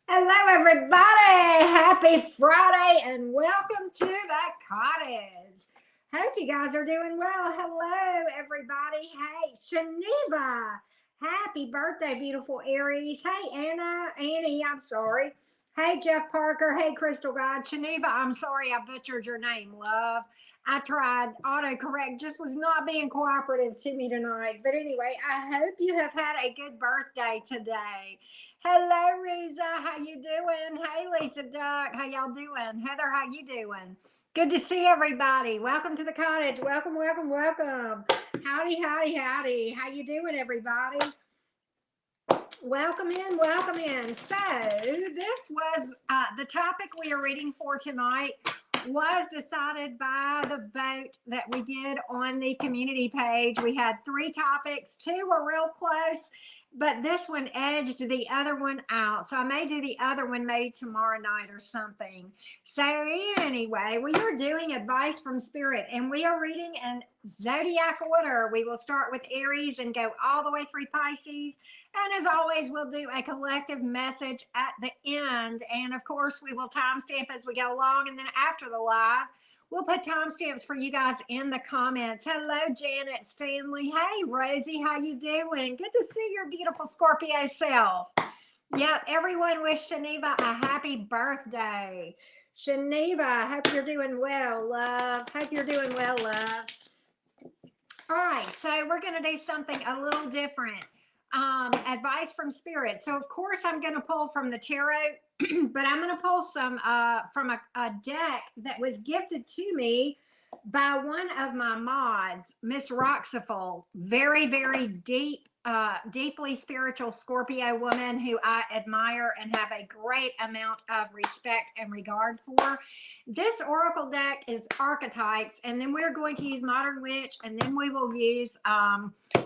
Hello, everybody. Happy Friday and welcome to the cottage. Hope you guys are doing well. Hello, everybody. Hey, Shaniva. Happy birthday, beautiful Aries. Hey, Annie, I'm sorry. Hey, Jeff Parker. Hey, Crystal God. Shaniva, I'm sorry I butchered your name, love. I tried autocorrect, just was not being cooperative to me tonight. But anyway, I hope you have had a good birthday today. Hello, Riza. How you doing? Hey, Lisa Duck. How y'all doing? Heather, how you doing? Good to see everybody. Welcome to the cottage. Welcome, welcome, welcome. Howdy, howdy, howdy. How you doing, everybody? Welcome in, welcome in. So this was the topic we are reading for tonight was decided by the vote that we did on the community page. We had three topics. Two were real close, but this one edged the other one out. So I may do the other one maybe tomorrow night or something. So anyway, we are doing advice from spirit and we are reading in zodiac order. We will start with Aries and go all the way through Pisces. And as always, we'll do a collective message at the end. And of course, we will timestamp as we go along. And then after the live, we'll put timestamps for you guys in the comments. Hello, Janet Stanley. Hey, Rosie, how you doing? Good to see your beautiful Scorpio self. Yep, everyone wish Shaniva a happy birthday. Shaniva, I hope you're doing well, love. Hope you're doing well, love. All right, so we're going to do something a little different. Advice from spirit. So of course I'm going to pull from the tarot, but I'm going to pull some from a deck that was gifted to me by one of my mods, Miss Roxaful. Very, very deeply spiritual Scorpio woman who I admire and have a great amount of respect and regard for. This oracle deck is archetypes, and then we're going to use Modern Witch, and then we will use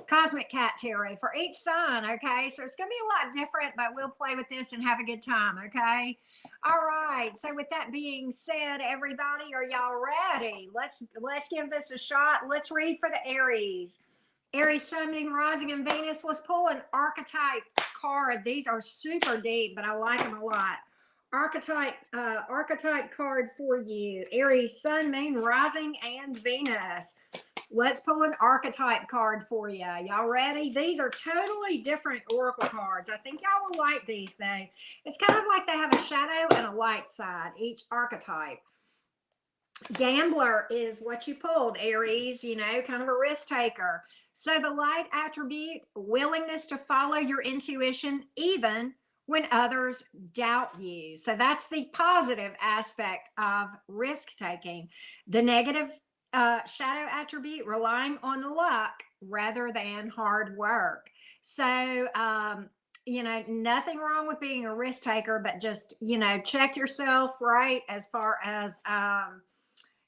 Cosmic Cat Tarot for each sign. Okay, so it's going to be a lot different, but we'll play with this and have a good time. Okay. All right. So with that being said, everybody, are y'all ready? Let's give this a shot. Let's read for the Aries. Aries, Sun, Moon, Rising, and Venus. Let's pull an archetype card. These are super deep, but I like them a lot. Archetype card for you. Aries, Sun, Moon, Rising, and Venus. Let's pull an archetype card for you. Y'all ready? These are totally different oracle cards. I think y'all will like these though. It's kind of like they have a shadow and a light side, each archetype. Gambler is what you pulled, Aries, kind of a risk taker. So the light attribute, willingness to follow your intuition, even when others doubt you. So that's the positive aspect of risk taking. The negative shadow attribute, relying on luck rather than hard work. So, nothing wrong with being a risk taker, but just, check yourself, right? As far as,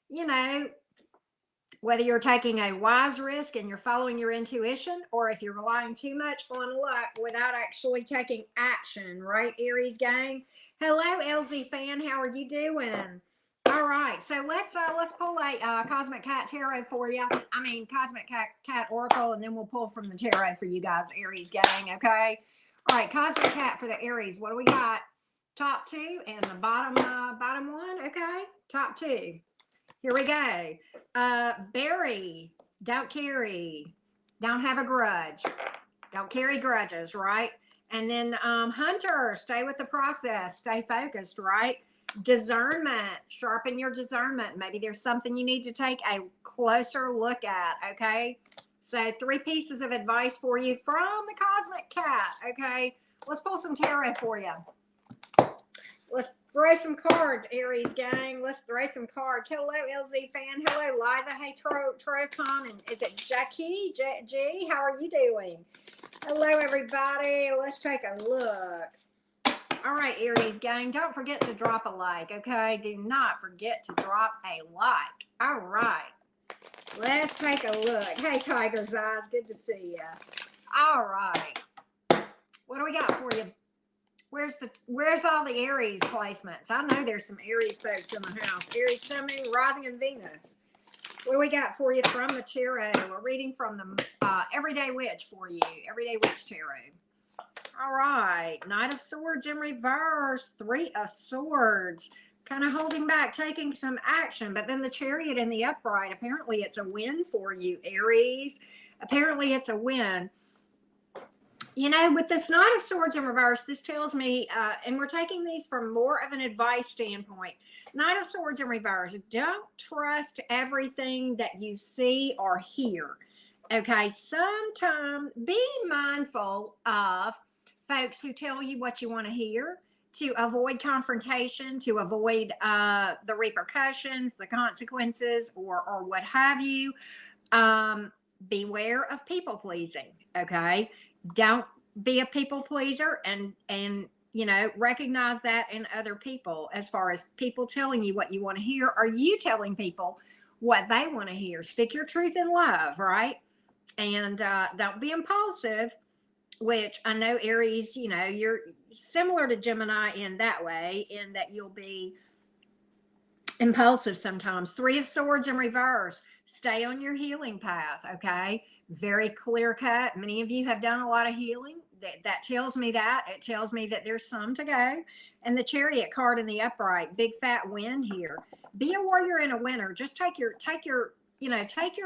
you know, whether you're taking a wise risk and you're following your intuition, or if you're relying too much on luck without actually taking action, right, Aries gang? Hello, LZ fan. How are you doing? All right, so let's pull a Cosmic Cat Tarot for you. I mean, Cosmic Cat Oracle, and then we'll pull from the tarot for you guys, Aries gang. Okay. All right, Cosmic Cat for the Aries. What do we got? Top two and the bottom one. Okay, top two. Here we go. Bury, don't carry, don't have a grudge, don't carry grudges, right? And then Hunter, stay with the process, stay focused, right? Discernment, sharpen your discernment. Maybe there's something you need to take a closer look at, okay? So 3 pieces of advice for you from the Cosmic Cat, okay? Let's pull some tarot for you. Let's throw some cards, Aries gang. Let's throw some cards. Hello, LZ fan. Hello, Liza. Hey, Trocon. And is it Jackie? G? How are you doing? Hello, everybody. Let's take a look. All right, Aries gang. Don't forget to drop a like, okay? Do not forget to drop a like. All right. Let's take a look. Hey, Tiger's Eyes. Good to see you. All right. What do we got for you? Where's all the Aries placements? I know there's some Aries folks in the house. Aries, Sun, Moon, Rising, and Venus. What do we got for you from the tarot? We're reading from the Everyday Witch for you. Everyday Witch Tarot. All right. Knight of Swords in reverse. Three of Swords. Kind of holding back, taking some action. But then the Chariot in the upright. Apparently it's a win for you, Aries. Apparently it's a win. You know, with this Knight of Swords in reverse, this tells me, and we're taking these from more of an advice standpoint. Knight of Swords in reverse. Don't trust everything that you see or hear. Okay. Sometimes be mindful of folks who tell you what you want to hear, to avoid confrontation, to avoid the repercussions, the consequences, or what have you. Beware of people pleasing. Okay. Don't be a people pleaser, and you know, recognize that in other people, as far as people telling you what you want to hear. Are you telling people what they want to hear? Speak your truth in love, right? And don't be impulsive, which I know Aries, you know, you're similar to Gemini in that way, in that you'll be impulsive sometimes. Three of Swords in reverse. Stay on your healing path. Okay. Very clear cut. Many of you have done a lot of healing. That tells me that. It tells me that there's some to go. And the Chariot card in the upright, big fat win here. Be a warrior and a winner. Just take your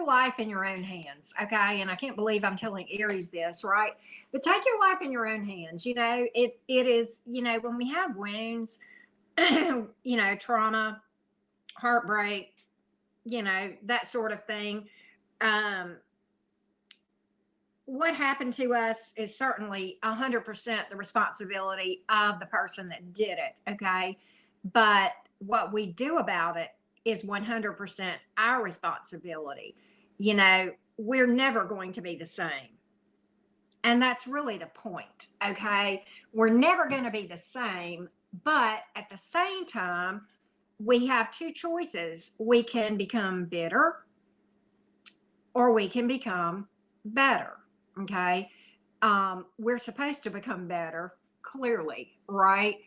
life in your own hands. Okay. And I can't believe I'm telling Aries this, right? But take your life in your own hands. You know, it is, you know, when we have wounds, you know, trauma, heartbreak, you know, that sort of thing. What happened to us is certainly 100% the responsibility of the person that did it. Okay. But what we do about it is 100% our responsibility. You know, we're never going to be the same. And that's really the point. Okay. We're never going to be the same. But at the same time, we have two choices. We can become bitter, or we can become better. Okay. We're supposed to become better, clearly, right?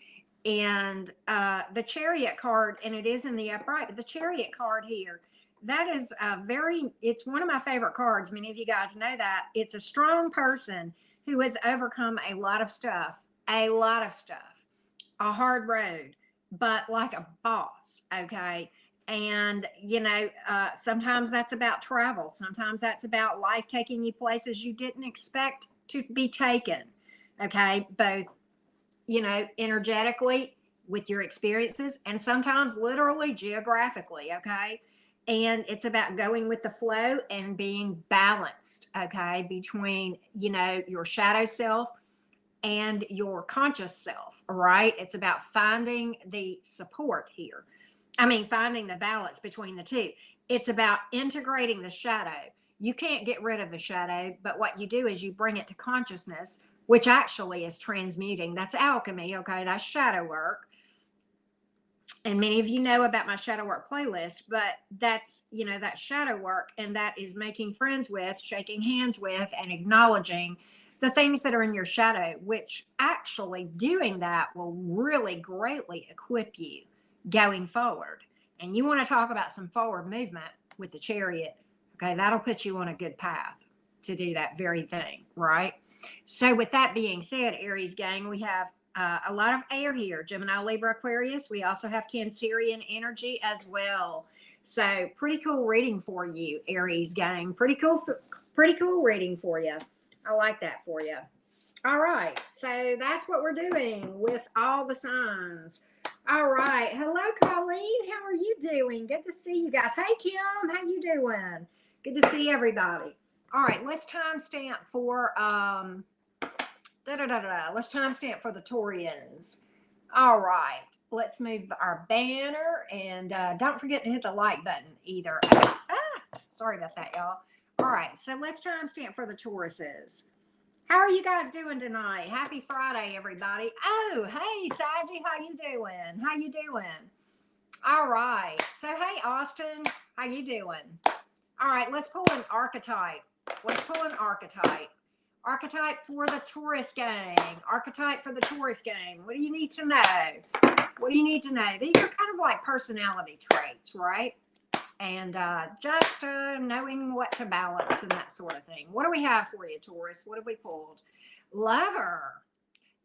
And the Chariot card, and it is in the upright, but the Chariot card here, that is it's one of my favorite cards. Many of you guys know that. It's a strong person who has overcome a lot of stuff, a hard road, but like a boss. Okay. And, you know, sometimes that's about travel. Sometimes that's about life taking you places you didn't expect to be taken. Okay. Both, you know, energetically with your experiences, and sometimes literally geographically. Okay. And it's about going with the flow and being balanced. Okay. Between, you know, your shadow self and your conscious self. Right. It's about finding the support here. Finding the balance between the two. It's about integrating the shadow. You can't get rid of the shadow, but what you do is you bring it to consciousness, which actually is transmuting. That's alchemy. Okay. That's shadow work. And many of you know about my shadow work playlist, but that's, you know, that shadow work, and that is making friends with, shaking hands with, and acknowledging the things that are in your shadow, which actually doing that will really greatly equip you going forward. And you want to talk about some forward movement with the Chariot. Okay. That'll put you on a good path to do that very thing. Right. So with that being said, Aries gang, we have a lot of air here. Gemini, Libra, Aquarius. We also have Cancerian energy as well. So pretty cool reading for you, Aries gang. Pretty cool reading for you. I like that for you. All right. So that's what we're doing with all the signs. All right. Hello, Colleen. How are you doing? Good to see you guys. Hey, Kim. How you doing? Good to see everybody. All right. Let's timestamp for Let's timestamp for the Taurians. All right. Let's move our banner, and don't forget to hit the like button either. Sorry about that, y'all. All right. So let's timestamp for the Tauruses. How are you guys doing tonight? Happy Friday, everybody. Oh, hey, Saggy, how you doing? How you doing? All right. So, hey, Austin, how you doing? All right, let's pull an archetype. Archetype for the Taurus gang. Archetype for the Taurus gang. What do you need to know? These are kind of like personality traits, right? And just knowing what to balance and that sort of thing. What do we have for you, Taurus? What have we pulled? Lover.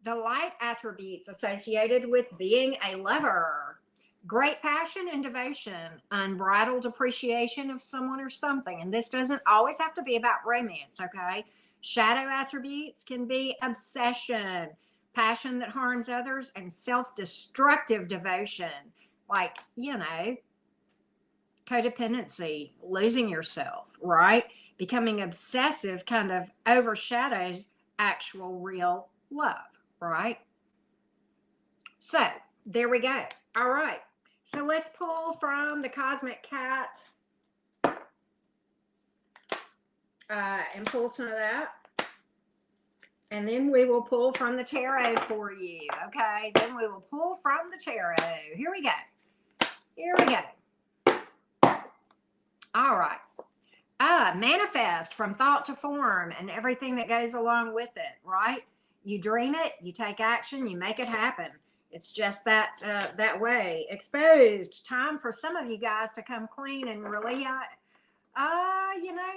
The light attributes associated with being a lover: great passion and devotion, unbridled appreciation of someone or something. And this doesn't always have to be about romance, okay? Shadow attributes can be obsession, passion that harms others, and self destructive devotion, like, codependency, losing yourself, right? Becoming obsessive kind of overshadows actual real love, right? So there we go. All right. So let's pull from the Cosmic Cat and pull some of that. And then we will pull from the tarot for you. Okay. Then we will pull from the tarot. Here we go. Here we go. All right. Manifest from thought to form and everything that goes along with it, right? You dream it, you take action, you make it happen. It's just that way. Exposed. Time for some of you guys to come clean and really,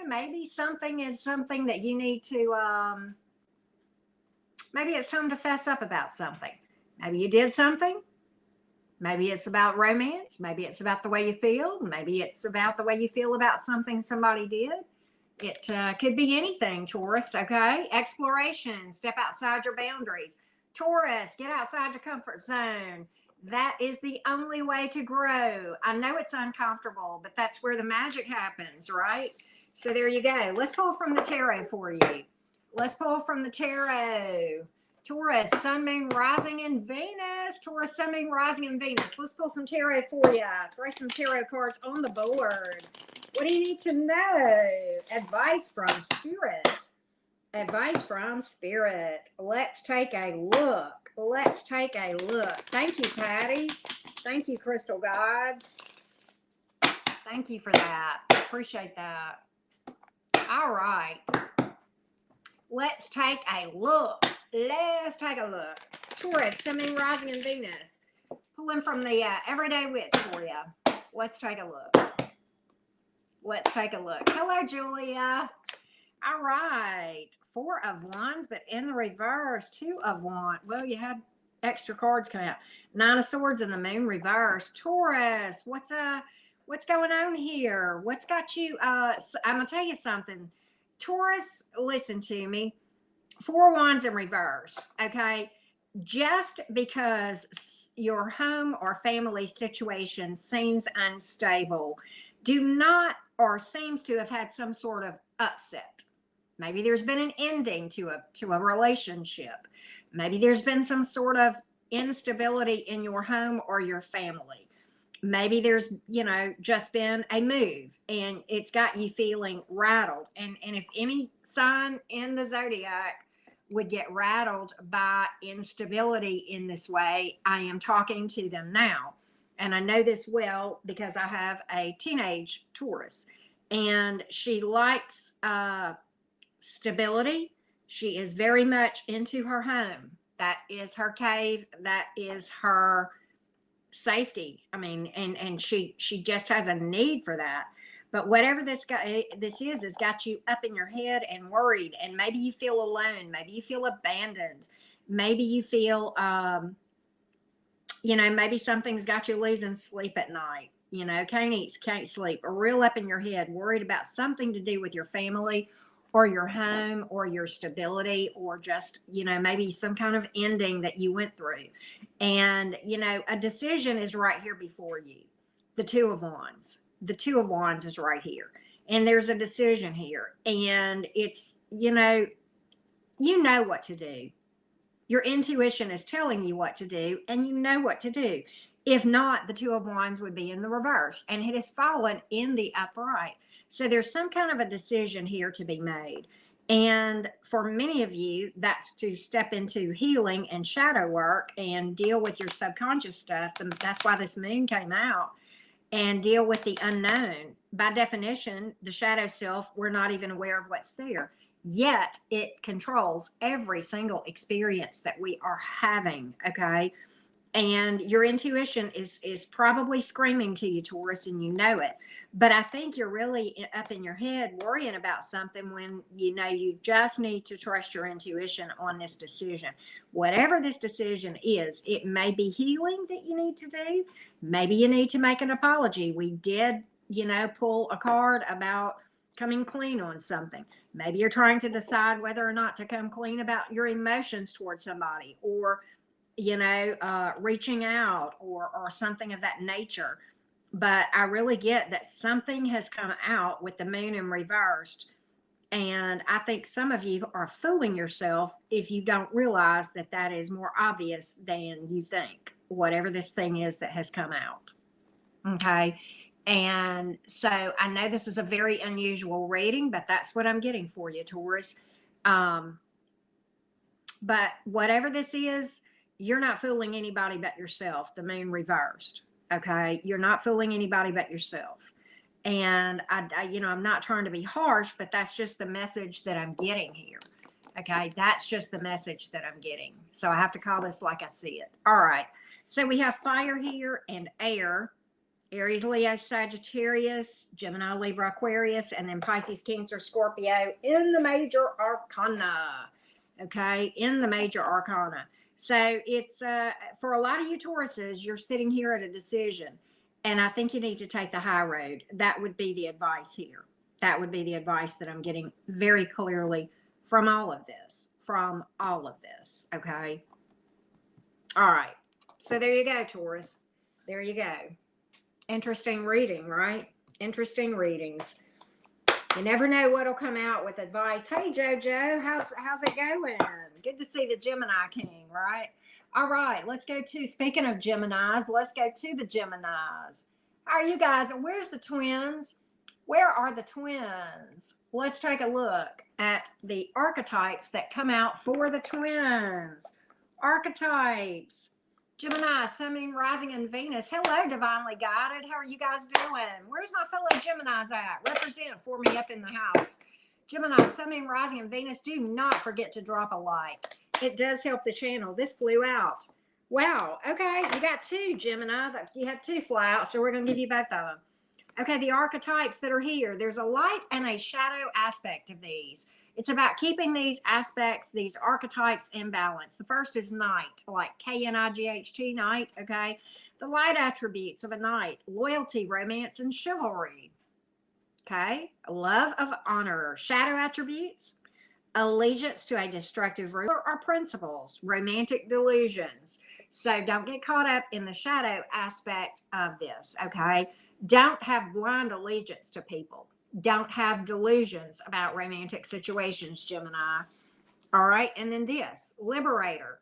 maybe something is something that you need to, maybe it's time to fess up about something. Maybe you did something. Maybe it's about romance. Maybe it's about the way you feel. Maybe it's about the way you feel about something somebody did. It could be anything, Taurus, okay? Exploration. Step outside your boundaries. Taurus, get outside your comfort zone. That is the only way to grow. I know it's uncomfortable, but that's where the magic happens, right? So there you go. Let's pull from the tarot for you. Let's pull from the tarot. Taurus, Sun, Moon, Rising, and Venus. Taurus, Sun, Moon, Rising, and Venus. Let's pull some tarot for you. Throw some tarot cards on the board. What do you need to know? Advice from Spirit. Advice from Spirit. Let's take a look. Let's take a look. Thank you, Patty. Thank you, Crystal God. Thank you for that. Appreciate that. All right. Let's take a look. Let's take a look. Taurus, Sun, Moon, Rising, and Venus. Pulling from the Everyday Witch for you. Let's take a look. Let's take a look. Hello, Julia. All right. 4 of Wands, but in the reverse, 2 of Wands. Well, you had extra cards come out. 9 of Swords and the Moon reverse. Taurus, what's going on here? What's got you? I'm gonna tell you something. Taurus, listen to me. 4 Wands in reverse. Okay. Just because your home or family situation seems unstable, do not, or seems to have had some sort of upset. Maybe there's been an ending to a relationship. Maybe there's been some sort of instability in your home or your family. Maybe there's, just been a move and it's got you feeling rattled. And if any sign in the zodiac would get rattled by instability in this way, I am talking to them now. And I know this well because I have a teenage Taurus and she likes stability. She is very much into her home. That is her cave. That is her safety. I mean, and she just has a need for that. But whatever this is has got you up in your head and worried. And maybe you feel alone. Maybe you feel abandoned. Maybe you feel, maybe something's got you losing sleep at night. Can't eat, can't sleep, or real up in your head, worried about something to do with your family or your home or your stability, or just, maybe some kind of ending that you went through. And, a decision is right here before you. The 2 of Wands. The 2 of Wands is right here. And there's a decision here. And it's, you know what to do. Your intuition is telling you what to do, and you know what to do. If not, the 2 of Wands would be in the reverse, and it has fallen in the upright. So there's some kind of a decision here to be made. And for many of you, that's to step into healing and shadow work and deal with your subconscious stuff. And that's why this moon came out, and deal with the unknown. By definition, the shadow self, we're not even aware of what's there. Yet it controls every single experience that we are having, okay? And your intuition is probably screaming to you, Taurus, and you know it. But I think you're really up in your head worrying about something when you know you just need to trust your intuition on this decision. Whatever this decision is, it may be healing that you need to do. Maybe you need to make an apology. We did, pull a card about coming clean on something. Maybe you're trying to decide whether or not to come clean about your emotions towards somebody, or reaching out, or something of that nature. But I really get that something has come out with the moon in reversed. And I think some of you are fooling yourself if you don't realize that that is more obvious than you think, whatever this thing is that has come out. Okay. And so I know this is a very unusual reading, but that's what I'm getting for you, Taurus. But whatever this is, you're not fooling anybody but yourself. The moon reversed. Okay. You're not fooling anybody but yourself. And I'm not trying to be harsh, but that's just the message that I'm getting here. Okay. That's just the message that I'm getting. So I have to call this like I see it. All right. So we have fire here and air. Aries, Leo, Sagittarius, Gemini, Libra, Aquarius, and then Pisces, Cancer, Scorpio in the major arcana. Okay. In the major arcana. So it's for a lot of you Tauruses, you're sitting here at a decision, and I think you need to take the high road. That would be the advice here. That would be the advice that I'm getting very clearly from all of this. Okay. All right. So there you go, Taurus. There you go. Interesting reading, right? Interesting readings. You never know what'll come out with advice. Hey, JoJo, how's it going? Good to see the Gemini King, right? All right, let's go to, speaking of Geminis, let's go to the Geminis. How are you guys? And where's the twins? Where are the twins? Let's take a look at the archetypes that come out for the twins. Archetypes. Gemini, Sun, Moon, Rising, and Venus. Hello, Divinely Guided. How are you guys doing? Where's my fellow Geminis at? Represent for me up in the house. Gemini, Sun, Moon, Rising, and Venus. Do not forget to drop a like. It does help the channel. This flew out. Wow. Okay, you got two, Gemini. You had two fly out, so we're going to give you both of them. Okay, the archetypes that are here. There's a light and a shadow aspect of these. It's about keeping these aspects, these archetypes in balance. The first is knight, like K-N-I-G-H-T, knight, okay? The light attributes of a knight: loyalty, romance, and chivalry, okay? Love of honor. Shadow attributes: allegiance to a destructive ruler or principles, romantic delusions. So don't get caught up in the shadow aspect of this, okay? Don't have blind allegiance to people. Don't have delusions about romantic situations, Gemini. All right. And then this, liberator.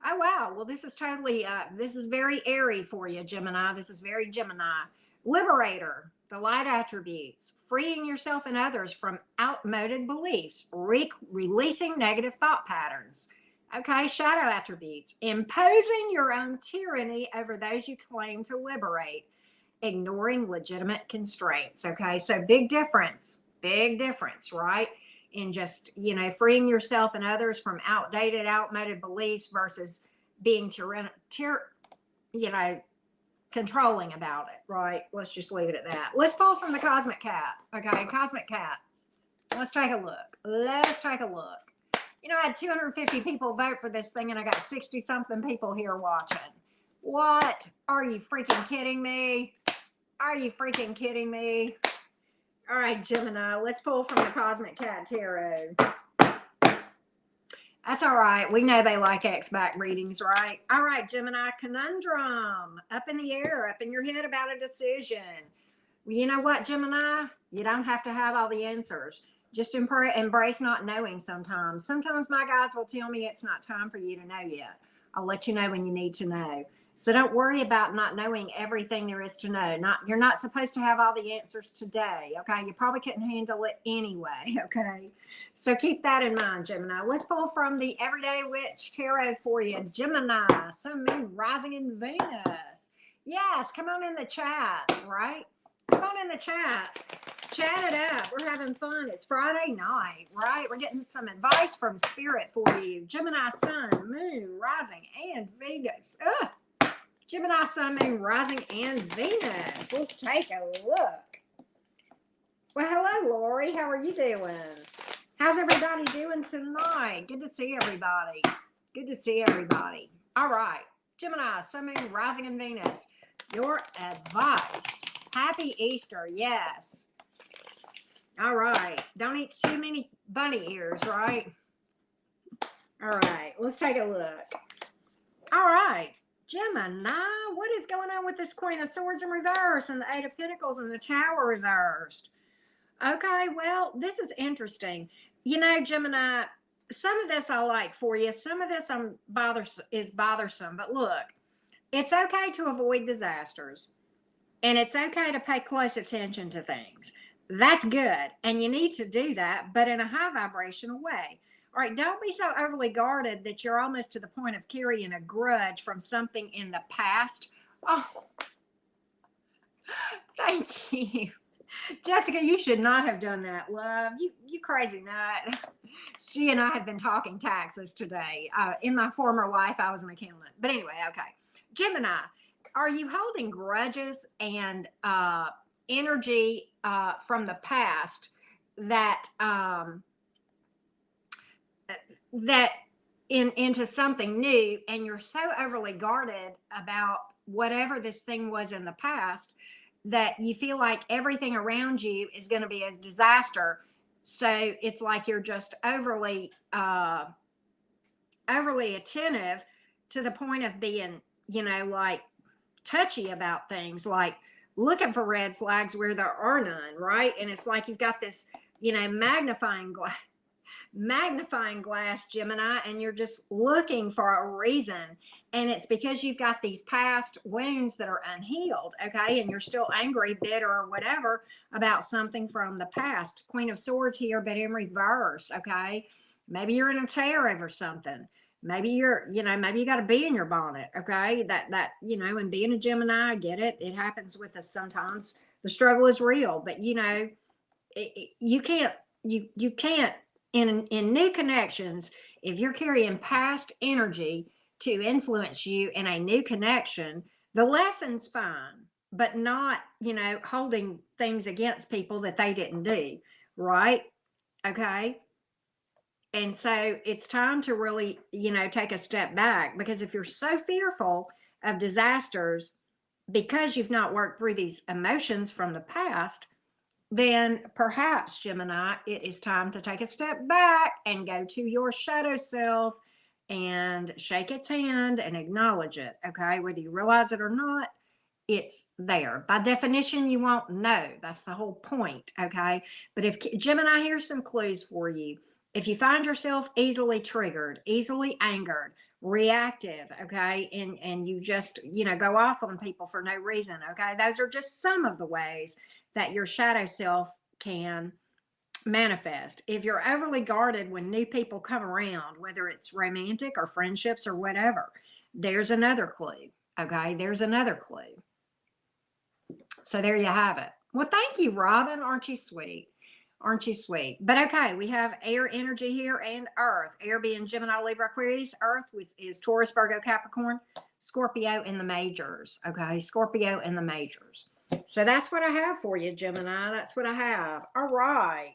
Oh, wow. Well, this is totally, this is very airy for you, Gemini. This is very Gemini. Liberator, the light attributes: freeing yourself and others from outmoded beliefs, releasing negative thought patterns. Okay. Shadow attributes: imposing your own tyranny over those you claim to liberate, ignoring legitimate constraints. Okay, so big difference, right? In just, freeing yourself and others from outmoded beliefs versus being controlling about it, right? Let's just leave it at that. Let's pull from the Cosmic Cat. Okay, Cosmic Cat. Let's take a look. I had 250 people vote for this thing, and I got 60-something people here watching. What? Are you freaking kidding me? Are you freaking kidding me? All right, Gemini, let's pull from the Cosmic Cat Tarot. That's all right. We know they like X-back readings, right? All right, Gemini, conundrum. Up in the air, up in your head about a decision. Well, you know what, Gemini? You don't have to have all the answers. Just embrace not knowing sometimes. Sometimes my guides will tell me it's not time for you to know yet. I'll let you know when you need to know. So don't worry about not knowing everything there is to know. You're not supposed to have all the answers today, okay? You probably couldn't handle it anyway, okay? So keep that in mind, Gemini. Let's pull from the Everyday Witch Tarot for you. Gemini, Sun, Moon, Rising, in Venus. Yes, come on in the chat, right? Come on in the chat. Chat it up. We're having fun. It's Friday night, right? We're getting some advice from Spirit for you. Gemini, Sun, Moon, Rising, and Venus. Ugh. Gemini, Sun, Moon, Rising, and Venus. Let's take a look. Well, hello, Lori. How are you doing? How's everybody doing tonight? Good to see everybody. Good to see everybody. All right. Gemini, Sun, Moon, Rising, and Venus. Your advice. Happy Easter. Yes. All right. Don't eat too many bunny ears, right? All right. Let's take a look. All right. Gemini, what is going on with this Queen of Swords in reverse and the Eight of Pentacles and the Tower reversed? Okay, well, this is interesting. You know, Gemini, some of this I like for you. Some of this is bothersome. But look, it's okay to avoid disasters. And it's okay to pay close attention to things. That's good. And you need to do that, but in a high vibrational way. All right, don't be so overly guarded that you're almost to the point of carrying a grudge from something in the past. Oh, thank you. Jessica, you should not have done that, love. You crazy nut. She and I have been talking taxes today. In my former life, I was an accountant. But anyway, okay. Gemini, are you holding grudges and energy from the past that into something new, and you're so overly guarded about whatever this thing was in the past that you feel like everything around you is going to be a disaster? So it's like you're just overly attentive to the point of being, you know, like touchy about things, like looking for red flags where there are none, right? And it's like you've got this, you know, magnifying glass, Gemini, and you're just looking for a reason. And it's because you've got these past wounds that are unhealed, okay? And you're still angry, bitter, or whatever about something from the past. Queen of Swords here, but in reverse, okay? Maybe you're in a tear over something. Maybe you're, you know, maybe you got a bee in your bonnet, okay? That, you know, and being a Gemini, I get it. It happens with us sometimes. The struggle is real, but, you know, you can't in new connections, if you're carrying past energy to influence you in a new connection, the lesson's fine, but not, you know, holding things against people that they didn't do, right? Okay. And so it's time to really, you know, take a step back, because if you're so fearful of disasters because you've not worked through these emotions from the past, then perhaps, Gemini, it is time to take a step back and go to your shadow self and shake its hand and acknowledge it, okay? Whether you realize it or not, it's there. By definition, you won't know. That's the whole point, okay? But if Gemini, here's some clues for you. If you find yourself easily triggered, easily angered, reactive, okay, and you just, you know, go off on people for no reason, okay? Those are just some of the ways that your shadow self can manifest. If you're overly guarded when new people come around, whether it's romantic or friendships or whatever, there's another clue, okay? There's another clue. So there you have it. Well, thank you, Robin. Aren't you sweet? Aren't you sweet? But okay, we have air energy here and earth. Air being Gemini, Libra, Aquarius. Earth is Taurus, Virgo, Capricorn, Scorpio in the majors. Okay, Scorpio in the majors. So that's what I have for you, Gemini. That's what I have. All right.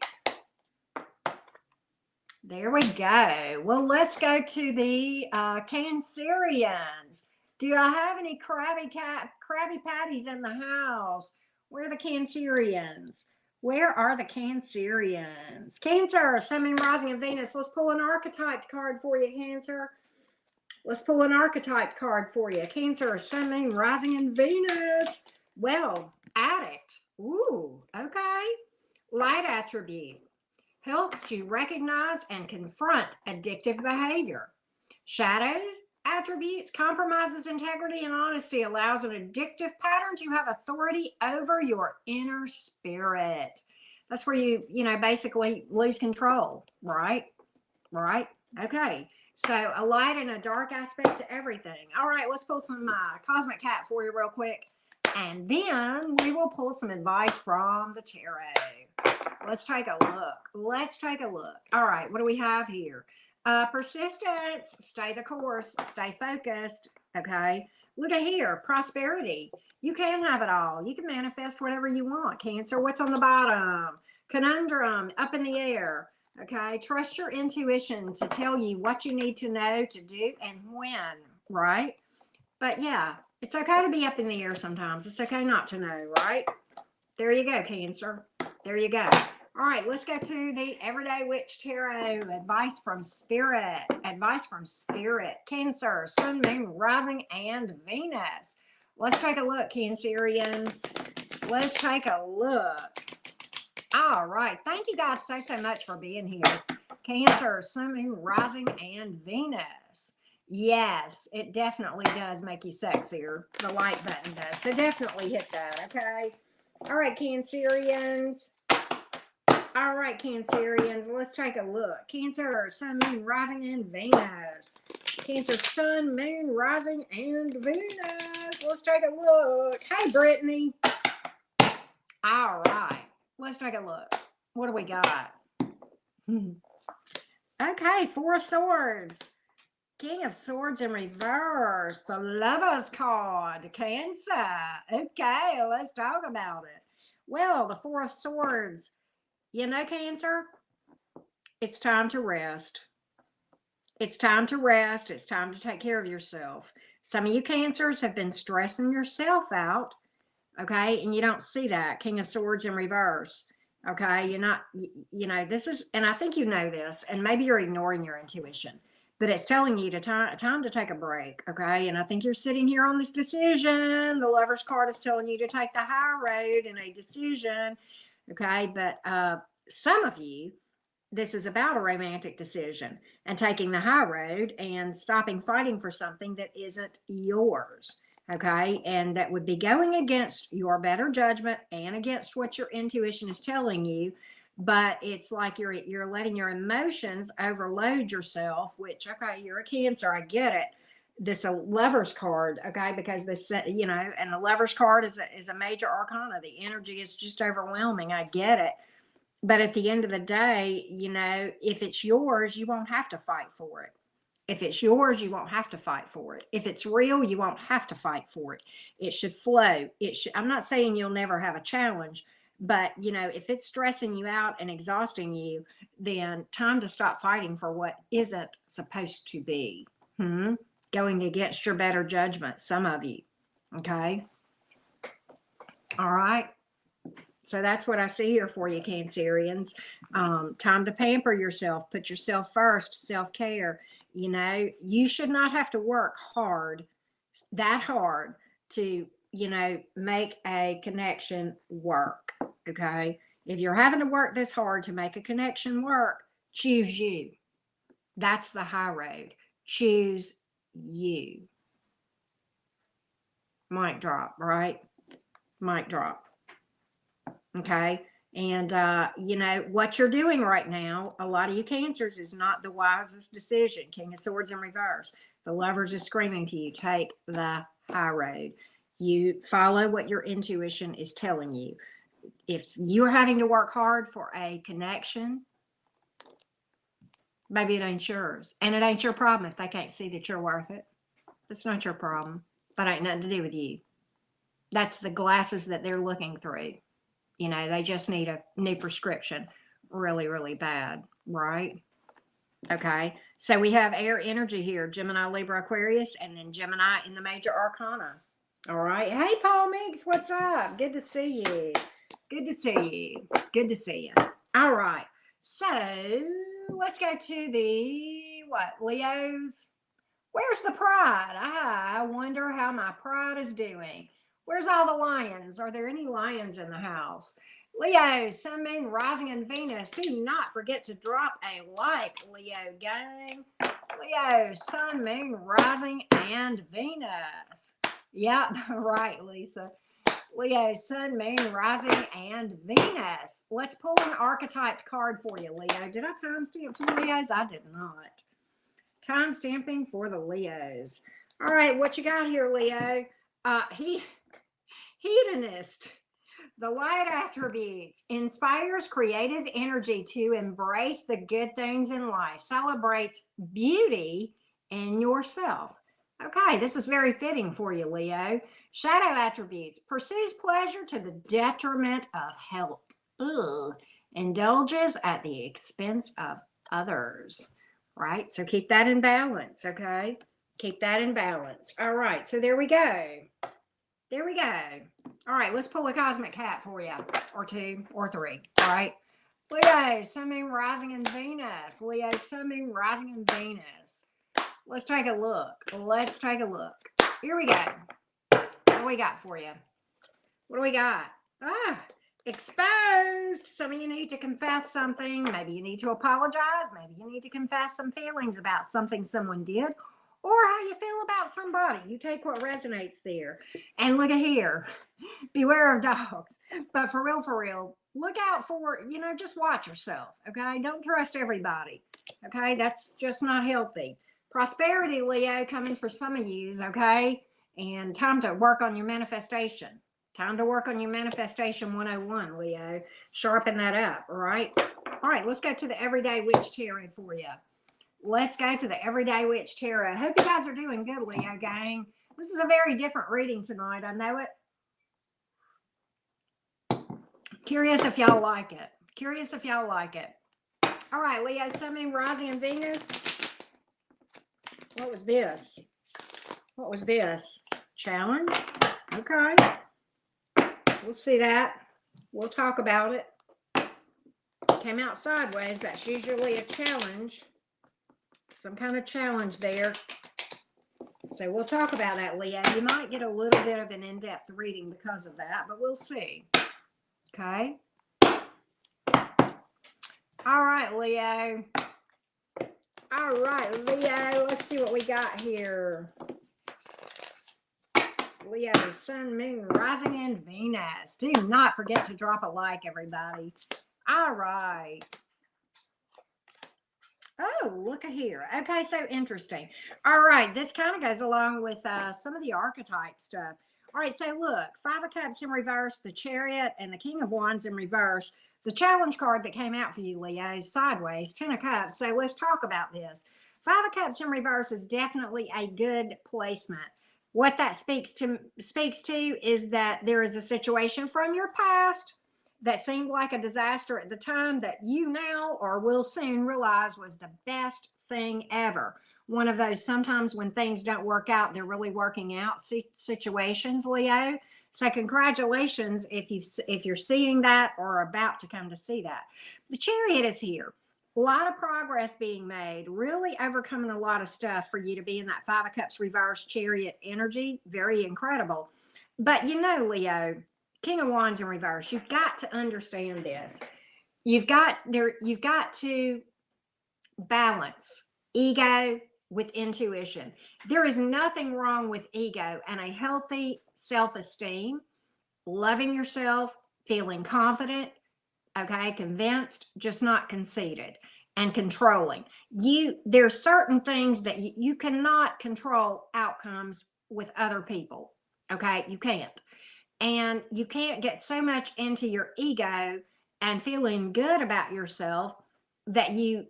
There we go. Well, let's go to the Cancerians. Do I have any Krabby Patties in the house? Where are the Cancerians? Where are the Cancerians? Cancer, Sun, Moon, Rising, and Venus. Let's pull an archetype card for you, Cancer. Let's pull an archetype card for you. Cancer, Sun, Moon, Rising, and Venus. Well, addict. Ooh, okay. Light attribute. Helps you recognize and confront addictive behavior. Shadows attributes, compromises integrity and honesty, allows an addictive pattern to have authority over your inner spirit. That's where you know, basically lose control, right? Right? Okay. So a light and a dark aspect to everything. All right, let's pull some Cosmic Cat for you real quick. And then we will pull some advice from the tarot. Let's take a look. Let's take a look. All right, what do we have here? Persistence, stay the course, stay focused, okay? Look at here, prosperity. You can have it all. You can manifest whatever you want. Cancer, what's on the bottom? Conundrum, up in the air. Okay, trust your intuition to tell you what you need to know to do and when, right? But yeah, it's okay to be up in the air sometimes. It's okay not to know, right? There you go, Cancer. There you go. All right, let's go to the Everyday Witch Tarot. Advice from Spirit. Advice from Spirit. Cancer, Sun, Moon, Rising, and Venus. Let's take a look, Cancerians. Let's take a look. All right. Thank you guys so much for being here. Cancer, Sun, Moon, Rising, and Venus. Yes, it definitely does make you sexier. The like button does. So definitely hit that, okay? All right, Cancerians. All right, Cancerians, let's take a look. Cancer, Sun, Moon, Rising, and Venus. Cancer, Sun, Moon, Rising, and Venus. Let's take a look. Hey, Brittany. All right, let's take a look. What do we got? Okay, Four of Swords. King of Swords in reverse. The Lover's card. Cancer. Okay, let's talk about it. Well, the Four of Swords. You know, Cancer, it's time to rest. It's time to rest. It's time to take care of yourself. Some of you Cancers have been stressing yourself out, okay? And you don't see that. King of Swords in reverse, okay? You're not, you know, this is, and I think you know this, and maybe you're ignoring your intuition, but it's telling you to time to take a break, okay? And I think you're sitting here on this decision. The Lover's card is telling you to take the high road in a decision. Okay, but some of you, this is about a romantic decision and taking the high road and stopping fighting for something that isn't yours. Okay, and that would be going against your better judgment and against what your intuition is telling you. But it's like you're letting your emotions overload yourself. Which, okay, you're a Cancer, I get it. This a Lover's card, okay, because this, you know, and the Lover's card is a major arcana. The energy is just overwhelming. I get it. But at the end of the day, you know, if it's yours, you won't have to fight for it. If it's yours, you won't have to fight for it. If it's real, you won't have to fight for it. It should flow. It should, I'm not saying you'll never have a challenge, but you know, if it's stressing you out and exhausting you, then time to stop fighting for what isn't supposed to be. Going against your better judgment, some of you. Okay. All right. So that's what I see here for you, Cancerians. Time to pamper yourself. Put yourself first. Self-care. You know, you should not have to work hard, that hard, to, you know, make a connection work. Okay. If you're having to work this hard to make a connection work, choose you. That's the high road. Choose you. Mic drop, right? Mic drop. Okay. And, you know, what you're doing right now, a lot of you Cancers, is not the wisest decision. King of Swords in reverse. The Lovers is screaming to you, take the high road. You follow what your intuition is telling you. If you're having to work hard for a connection, maybe it ain't yours. And it ain't your problem if they can't see that you're worth it. It's not your problem. That ain't nothing to do with you. That's the glasses that they're looking through. You know, they just need a new prescription really, really bad, right? Okay. So we have air energy here, Gemini, Libra, Aquarius, and then Gemini in the major arcana. All right. Hey, Paul Meeks, what's up? Good to see you. Good to see you. Good to see you. All right. So let's go to the, what, Leos? Where's the pride? I wonder how my pride is doing. Where's all the lions? Are there any lions in the house? Leo, Sun, Moon, Rising, and Venus. Do not forget to drop a like, Leo gang. Leo, Sun, Moon, Rising, and Venus. Yep, right, Lisa. Leo, Sun, Moon, Rising, and Venus. Let's pull an archetype card for you, Leo. Did I timestamp for Leos? I did not. Time stamping for the Leos. All right, what you got here, Leo? Hedonist. The light attributes inspires creative energy to embrace the good things in life, celebrates beauty in yourself. Okay, this is very fitting for you, Leo. Shadow attributes. Pursues pleasure to the detriment of health. Ugh. Indulges at the expense of others. Right? So keep that in balance, okay? Keep that in balance. All right, so there we go. There we go. All right, let's pull a cosmic cat for you, or two, or three. All right. Leo, Sun, Moon, Rising, and Venus. Leo, Sun, Moon, Rising, and Venus. Let's take a look. Let's take a look. Here we go. What do we got for you? What do we got? Exposed. Some of you need to confess something. Maybe you need to apologize. Maybe you need to confess some feelings about something someone did, or how you feel about somebody. You take what resonates there. And look at here. Beware of dogs. But for real, look out for, just watch yourself. Okay. Don't trust everybody. Okay. That's just not healthy. Prosperity, Leo, coming for some of yous. Okay. And time to work on your manifestation. Time to work on your manifestation 101, Leo. Sharpen that up. All right. All right. Let's go to the Everyday Witch Tarot for you. Let's go to the Everyday Witch Tarot. Hope you guys are doing good, Leo gang. This is a very different reading tonight. I know it. Curious if y'all like it. Curious if y'all like it. All right, Leo, Sun, Moon, Rising, and Venus. What was this? What was this? Challenge? Okay. We'll see that. We'll talk about it. Came out sideways. That's usually a challenge. Some kind of challenge there. So we'll talk about that, Leo. You might get a little bit of an in-depth reading because of that, but we'll see. Okay. All right, Leo. All right, Leo. Let's see what we got here. Leo, Sun, Moon, Rising, and Venus. Do not forget to drop a like, everybody. All right. Oh, look at here. Okay, so interesting. All right, this kind of goes along with some of the archetype stuff. All right, so look, Five of Cups in reverse, the Chariot, and the King of Wands in reverse. The challenge card that came out for you, Leo, sideways, 10 of Cups. So let's talk about this. Five of Cups in reverse is definitely a good placement. What that speaks to is that there is a situation from your past that seemed like a disaster at the time that you now or will soon realize was the best thing ever. One of those sometimes when things don't work out, they're really working out situations, Leo. So congratulations if you're seeing that or about to come to see that. The Chariot is here. A lot of progress being made, really overcoming a lot of stuff for you to be in that Five of Cups reverse Chariot energy. Very incredible. But Leo, King of Wands in reverse, you've got to understand this. You've got to balance ego with intuition. There is nothing wrong with ego and a healthy self-esteem, loving yourself, feeling confident, okay, convinced, just not conceited and controlling. There's certain things that you cannot control outcomes with other people. Okay, you can't. And you can't get so much into your ego and feeling good about yourself that you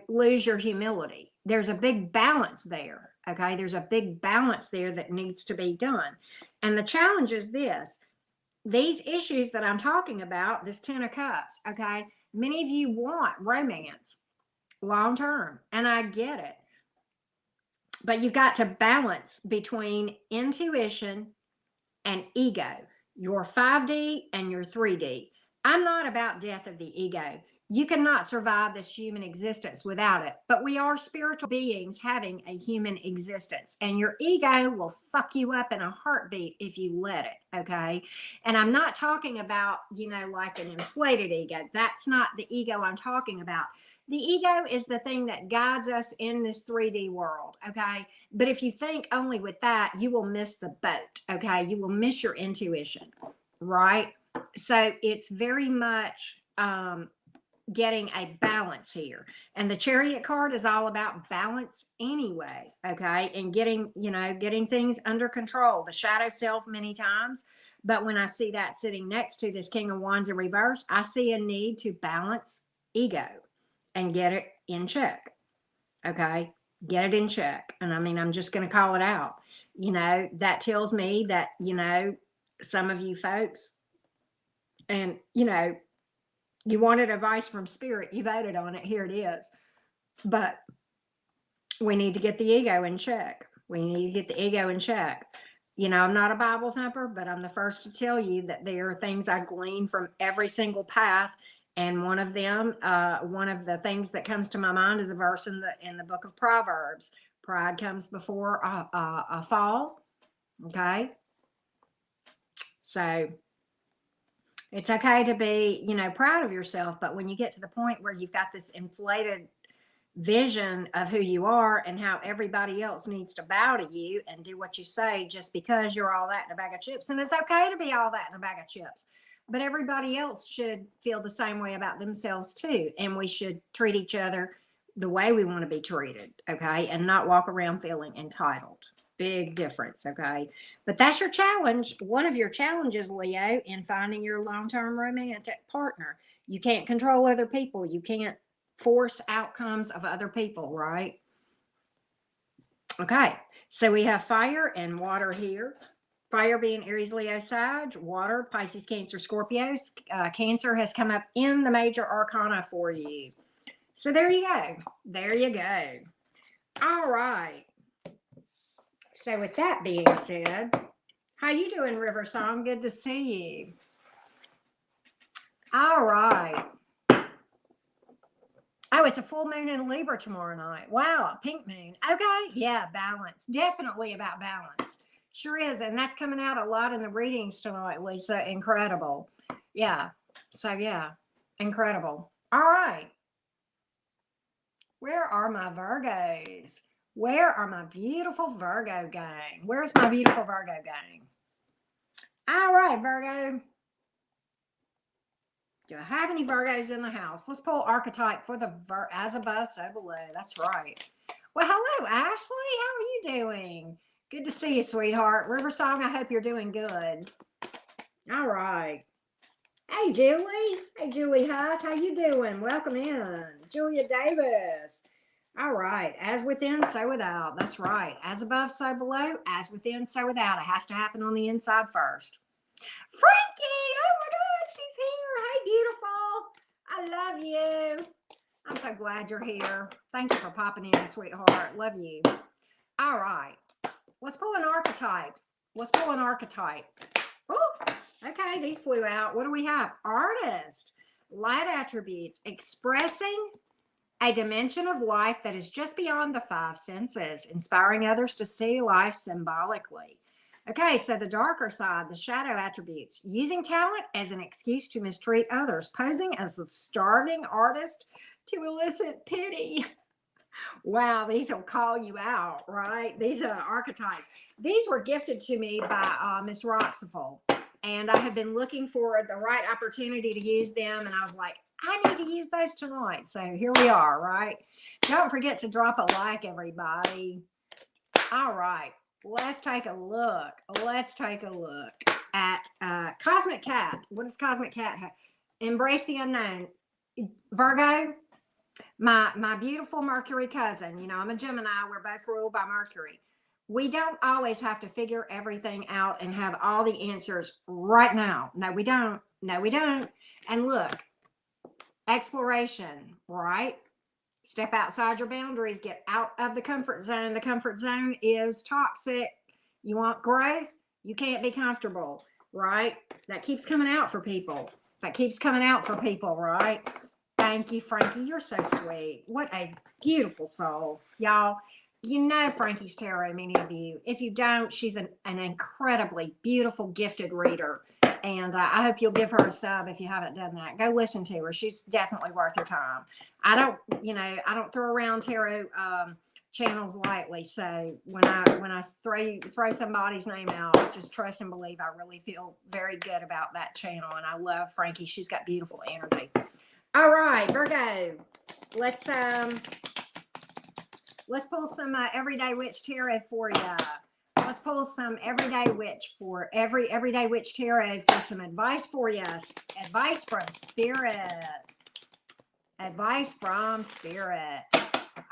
lose your humility. There's a big balance there. Okay. There's a big balance there that needs to be done. And the challenge is this. These issues that I'm talking about, this 10 of Cups, okay, many of you want romance long term, and I get it. But you've got to balance between intuition and ego, your 5D and your 3D. I'm not about death of the ego. You cannot survive this human existence without it. But we are spiritual beings having a human existence. And your ego will fuck you up in a heartbeat if you let it, okay? And I'm not talking about, like an inflated ego. That's not the ego I'm talking about. The ego is the thing that guides us in this 3D world, okay? But if you think only with that, you will miss the boat, okay? You will miss your intuition, right? So it's very much getting a balance here. And the Chariot card is all about balance anyway, okay? And getting things under control. The shadow self many times. But when I see that sitting next to this King of Wands in reverse, I see a need to balance ego and get it in check, okay? Get it in check. And I mean, I'm just going to call it out. You know, that tells me that, you know, some of you folks, and, you know, you wanted advice from spirit, you voted on it, here it is. But we need to get the ego in check. We need to get the ego in check. You know, I'm not a Bible thumper, but I'm the first to tell you that there are things I glean from every single path. And one of them, one of the things that comes to my mind is a verse in the book of Proverbs. Pride comes before a fall. Okay. So it's okay to be, you know, proud of yourself. But when you get to the point where you've got this inflated vision of who you are and how everybody else needs to bow to you and do what you say just because you're all that in a bag of chips. And it's okay to be all that in a bag of chips, but everybody else should feel the same way about themselves too. And we should treat each other the way we want to be treated. Okay. And not walk around feeling entitled. Big difference. Okay. But that's your challenge. One of your challenges, Leo, in finding your long-term romantic partner. You can't control other people. You can't force outcomes of other people, right? Okay, so we have fire and water here. Fire being Aries, Leo, Sag. Water, Pisces, Cancer, Scorpios. Cancer has come up in the major arcana for you. So there you go. There you go. All right. So with that being said, how you doing, River Song? Good to see you. All right. Oh, it's a full moon in Libra tomorrow night. Wow, a pink moon. Okay, yeah, balance. Definitely about balance. Sure is, and that's coming out a lot in the readings tonight, Lisa. Incredible. Yeah, so yeah, incredible. All right. Where are my Virgos? Where are my beautiful Virgo gang? Where's my beautiful Virgo gang? All right, Virgo. Do I have any Virgos in the house? Let's pull archetype for the as above, so below. That's right. Well, hello, Ashley. How are you doing? Good to see you, sweetheart. River Song, I hope you're doing good. All right. Hey, Julie. Hey, Julie Hutt. How you doing? Welcome in. Julia Davis. All right. As within, so without. That's right. As above, so below. As within, so without. It has to happen on the inside first. Frankie! Oh my God, she's here. Hey, beautiful. I love you. I'm so glad you're here. Thank you for popping in, sweetheart. Love you. All right. Let's pull an archetype. Let's pull an archetype. Oh, okay. These flew out. What do we have? Artist. Light attributes. Expressing a dimension of life that is just beyond the five senses. Inspiring others to see life symbolically. Okay, so the darker side, the shadow attributes, using talent as an excuse to mistreat others, posing as a starving artist to elicit pity. Wow, these will call you out, right? These are archetypes. These were gifted to me by Miss Roxaful, and I have been looking for the right opportunity to use them, and I was like, I need to use those tonight. So here we are, right? Don't forget to drop a like, everybody. All right. Let's take a look. Let's take a look at Cosmic Cat. What does Cosmic Cat have? Embrace the unknown. Virgo, my beautiful Mercury cousin. You know, I'm a Gemini. We're both ruled by Mercury. We don't always have to figure everything out and have all the answers right now. No, we don't. No, we don't. And look, exploration, right? Step outside your boundaries, get out of the comfort zone. The comfort zone is toxic. You want growth? You can't be comfortable, right? That keeps coming out for people. That keeps coming out for people, right? Thank you, Frankie. You're so sweet. What a beautiful soul. Y'all, you know Frankie's tarot, many of you. If you don't, she's an incredibly beautiful, gifted reader. And I hope you'll give her a sub if you haven't done that. Go listen to her. She's definitely worth your time. I don't throw around tarot channels lightly. So when I throw somebody's name out, just trust and believe. I really feel very good about that channel, and I love Frankie. She's got beautiful energy. All right, Virgo. Let's pull some Everyday Witch Tarot for you. Let's pull some Everyday Witch for Everyday Witch Tarot for some advice for you. Advice from Spirit. Advice from Spirit.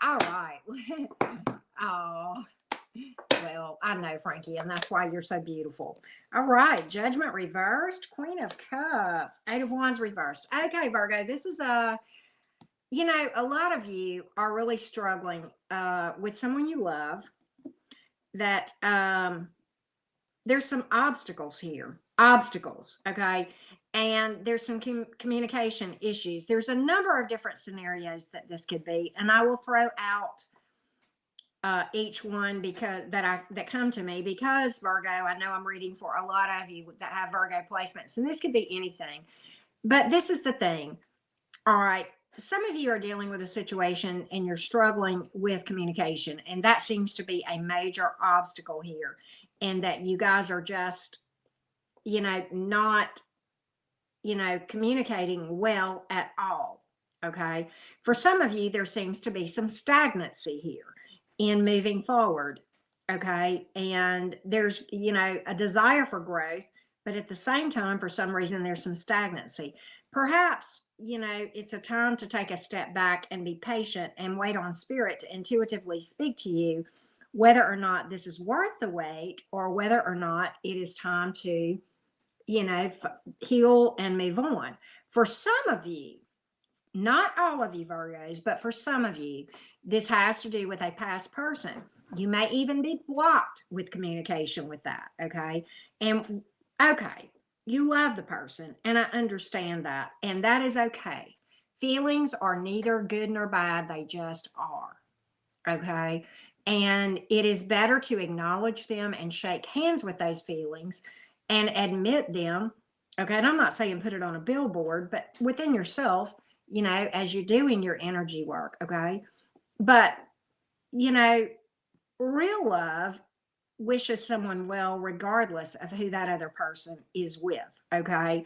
All right. Oh, well, I know, Frankie, and that's why you're so beautiful. All right. Judgment reversed. Queen of Cups. Eight of Wands reversed. Okay, Virgo, this is a lot of you are really struggling with someone you love that there's some obstacles here. Obstacles, okay? And there's some communication issues. There's a number of different scenarios that this could be, and I will throw out each one because that come to me, because Virgo, I know I'm reading for a lot of you that have Virgo placements, and this could be anything. But this is the thing. All right. Some of you are dealing with a situation and you're struggling with communication, and that seems to be a major obstacle here, and that you guys are just, not, communicating well at all. Okay. For some of you, there seems to be some stagnancy here in moving forward. Okay. And there's, a desire for growth, but at the same time, for some reason, there's some stagnancy. Perhaps, it's a time to take a step back and be patient and wait on spirit to intuitively speak to you, whether or not this is worth the wait, or whether or not it is time to, heal and move on. For some of you, not all of you Virgos, but for some of you, this has to do with a past person. You may even be blocked with communication with that. Okay. And okay, you love the person, and I understand that. And that is okay. Feelings are neither good nor bad, they just are. Okay. And it is better to acknowledge them and shake hands with those feelings and admit them. Okay. And I'm not saying put it on a billboard, but within yourself, as you're doing your energy work. Okay. But, real love wishes someone well, regardless of who that other person is with. Okay.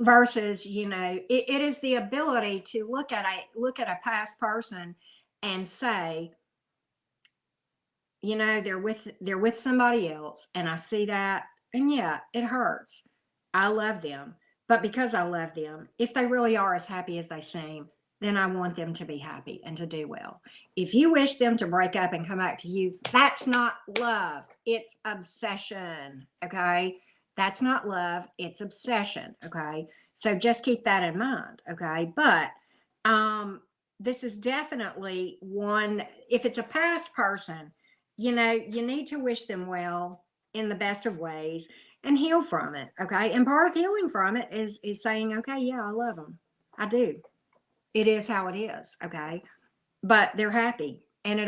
Versus, it is the ability to look at a past person and say, they're with somebody else, and I see that, and yeah, it hurts. I love them, but because I love them, if they really are as happy as they seem, then I want them to be happy and to do well. If you wish them to break up and come back to you, that's not love. It's obsession. Okay. That's not love. It's obsession. Okay. So just keep that in mind. Okay. But, this is definitely one, if it's a past person, you need to wish them well in the best of ways and heal from it. Okay. And part of healing from it is saying, okay, yeah, I love them. I do. It is how it is. Okay. But they're happy. And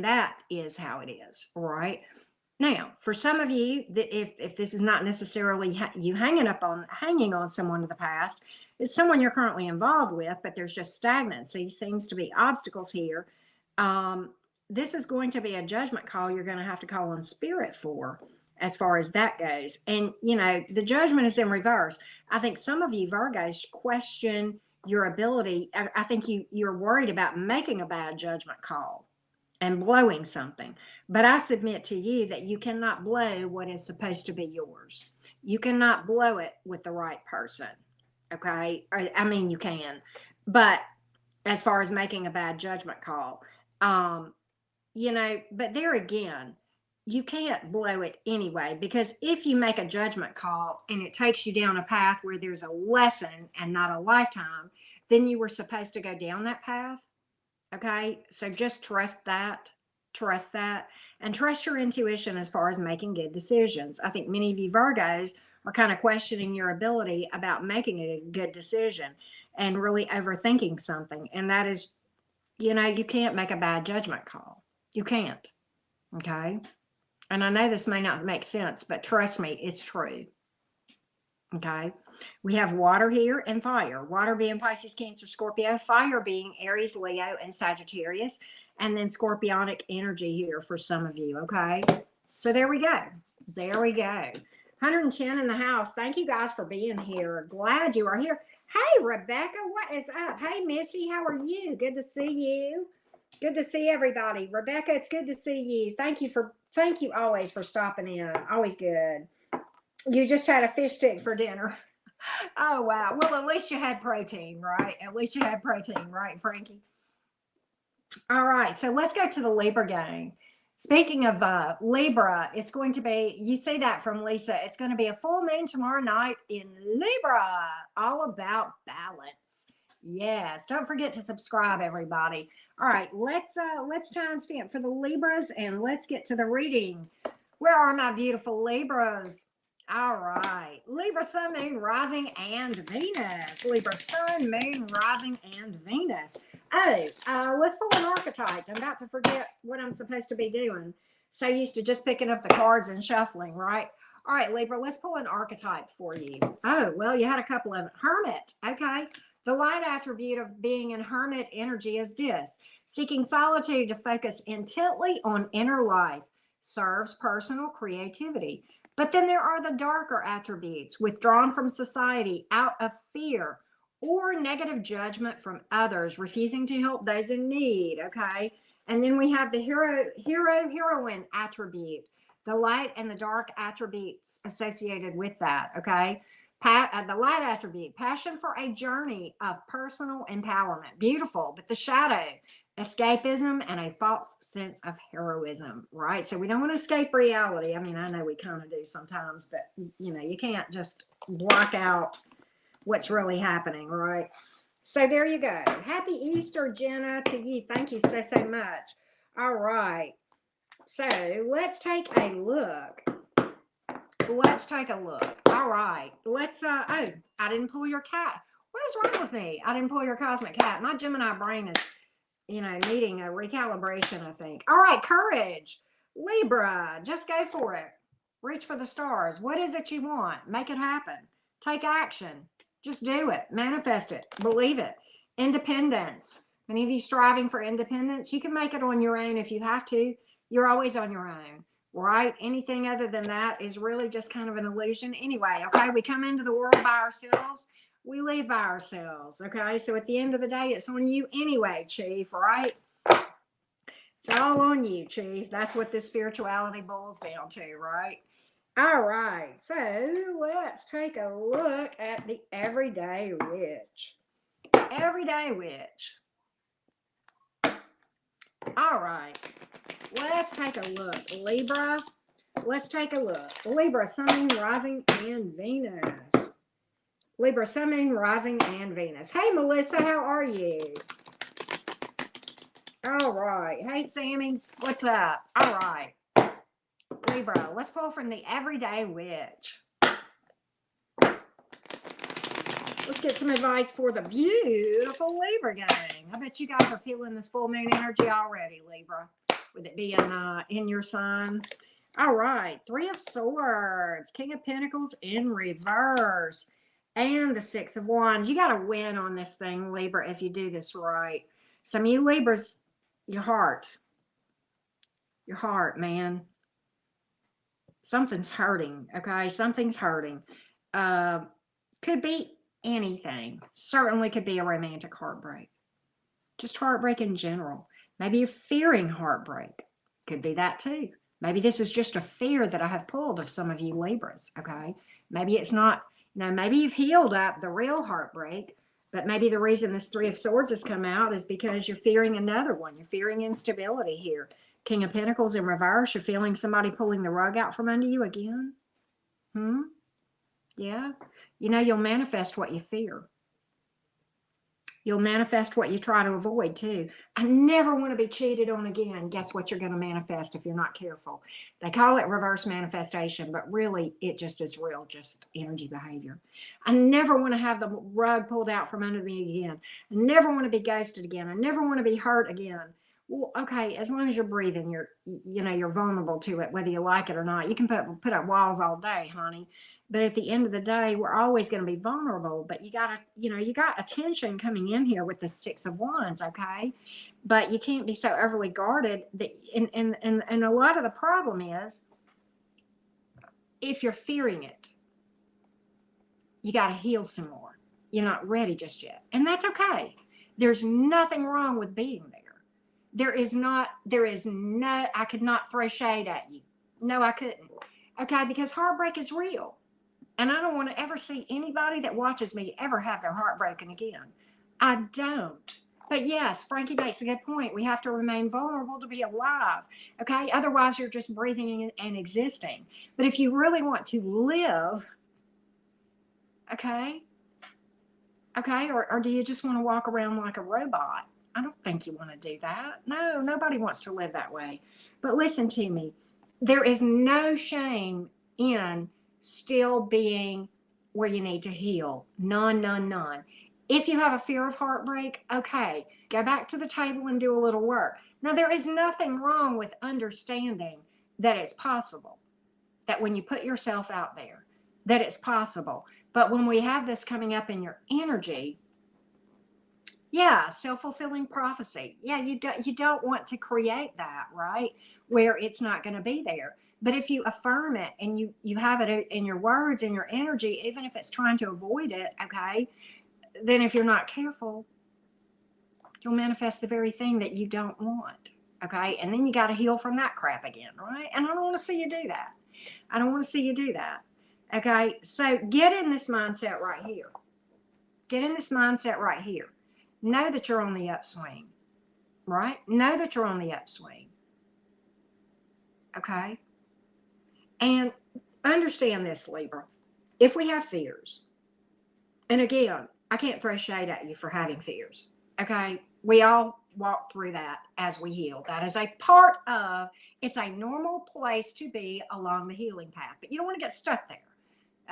that is how it is. All right. Now, for some of you, if this is not necessarily you hanging on someone of the past, it's someone you're currently involved with, but there's just stagnancy, seems to be obstacles here. This is going to be a judgment call you're going to have to call on spirit for, as far as that goes. And, the judgment is in reverse. I think some of you Virgos question your ability. I think you're worried about making a bad judgment call and blowing something. But I submit to you that you cannot blow what is supposed to be yours. You cannot blow it with the right person. Okay. I mean, you can, but as far as making a bad judgment call, but there again, you can't blow it anyway, because if you make a judgment call and it takes you down a path where there's a lesson and not a lifetime, then you were supposed to go down that path. Okay. So just trust that, and trust your intuition as far as making good decisions. I think many of you Virgos are kind of questioning your ability about making a good decision and really overthinking something. And that is, you can't make a bad judgment call. You can't. Okay. And I know this may not make sense, but trust me, it's true. Okay. We have water here and fire. Water being Pisces, Cancer, Scorpio. Fire being Aries, Leo, and Sagittarius. And then scorpionic energy here for some of you. Okay. So there we go. 110 in the house. Thank you guys for being here. Glad you are here. Hey, Rebecca, what is up? Hey, Missy, how are you? Good to see you. Good to see everybody. Rebecca, it's good to see you. Thank you always for stopping in. Always good. You just had a fish stick for dinner. Oh, wow. Well, at least you had protein, right? Frankie? All right, so let's go to the Libra gang. Speaking of Libra, it's going to be, you see that from Lisa, it's going to be a full moon tomorrow night in Libra, all about balance. Yes, don't forget to subscribe, everybody. All right, let's timestamp for the Libras and let's get to the reading. Where are my beautiful Libras? All right, Libra, Sun, Moon, Rising, and Venus. Libra, Sun, Moon, Rising, and Venus. Oh, let's pull an archetype. I'm about to forget what I'm supposed to be doing. So used to just picking up the cards and shuffling, right? All right, Libra, let's pull an archetype for you. Oh, well, you had a couple of them. Hermit, okay. The light attribute of being in hermit energy is this: seeking solitude to focus intently on inner life, serves personal creativity. But then there are the darker attributes: withdrawn from society out of fear or negative judgment from others, refusing to help those in need. Okay. And then we have the heroine attribute, the light and the dark attributes associated with that. Okay. The light attribute, passion for a journey of personal empowerment. Beautiful. But the shadow, escapism and a false sense of heroism, right? So we don't want to escape reality. I mean, I know we kind of do sometimes, but you can't just block out what's really happening, right? So there you go. Happy Easter, Jenna, to you. Thank you so much. All right. So let's take a look. All right. Let's oh, I didn't pull your cat. What is wrong with me? I didn't pull your cosmic cat. My Gemini brain is, needing a recalibration, I think. All right, courage. Libra, just go for it. Reach for the stars. What is it you want? Make it happen. Take action. Just do it. Manifest it. Believe it. Independence. Many of you striving for independence, you can make it on your own if you have to. You're always on your own, right? Anything other than that is really just kind of an illusion anyway, okay? We come into the world by ourselves. We leave by ourselves, okay? So at the end of the day, it's on you anyway, Chief, right? It's all on you, Chief. That's what this spirituality boils down to, right? All right, so let's take a look at the everyday witch. Everyday witch. All right, let's take a look. Libra, let's take a look. Libra, Sun, Rising, and Venus. Libra, Sun, Rising, and Venus. Hey, Melissa, how are you? All right. Hey, Sammy, what's up? All right. Libra, let's pull from the everyday witch. Let's get some advice for the beautiful Libra gang. I bet you guys are feeling this full moon energy already, Libra, with it being in your sign. All right, Three of Swords, King of Pentacles in reverse, and the Six of Wands. You got to win on this thing, Libra, if you do this right. Some of you Libras, your heart, man. Something's hurting, okay? Something's hurting. Could be anything. Certainly could be a romantic heartbreak. Just heartbreak in general. Maybe you're fearing heartbreak. Could be that too. Maybe this is just a fear that I have pulled of some of you Libras, okay? Maybe it's not, maybe you've healed up the real heartbreak, but maybe the reason this Three of Swords has come out is because you're fearing another one. You're fearing instability here. King of Pentacles in reverse, you're feeling somebody pulling the rug out from under you again. Yeah. You'll manifest what you fear. You'll manifest what you try to avoid too. I never want to be cheated on again. Guess what you're going to manifest if you're not careful? They call it reverse manifestation, but really it just is real, just energy behavior. I never want to have the rug pulled out from under me again. I never want to be ghosted again. I never want to be hurt again. Well, okay, as long as you're breathing, you're vulnerable to it, whether you like it or not. You can put up walls all day, honey. But at the end of the day, we're always going to be vulnerable. But you got attention coming in here with the Six of Wands, okay? But you can't be so overly guarded. And a lot of the problem is, if you're fearing it, you got to heal some more. You're not ready just yet. And that's okay. There's nothing wrong with being there. There is no, I could not throw shade at you. No, I couldn't. Okay, because heartbreak is real. And I don't want to ever see anybody that watches me ever have their heart broken again. I don't. But yes, Frankie makes a good point. We have to remain vulnerable to be alive. Okay. Otherwise, you're just breathing and existing. But if you really want to live, okay. Okay. Or do you just want to walk around like a robot? I don't think you want to do that. No, nobody wants to live that way. But listen to me. There is no shame in still being where you need to heal. None, none, none. If you have a fear of heartbreak, okay, go back to the table and do a little work. Now, there is nothing wrong with understanding that it's possible, that when you put yourself out there, that it's possible. But when we have this coming up in your energy, yeah, self-fulfilling prophecy. Yeah, you don't want to create that, right? Where it's not going to be there. But if you affirm it and you have it in your words and your energy, even if it's trying to avoid it, okay, then if you're not careful, you'll manifest the very thing that you don't want. Okay. And then you got to heal from that crap again, right? And I don't want to see you do that. I don't want to see you do that. Okay. So get in this mindset right here. Get in this mindset right here. Know that you're on the upswing, right? Know that you're on the upswing. Okay. And understand this, Libra. If we have fears, and again, I can't throw shade at you for having fears. Okay. We all walk through that as we heal. That is a part of, it's a normal place to be along the healing path, but you don't want to get stuck there.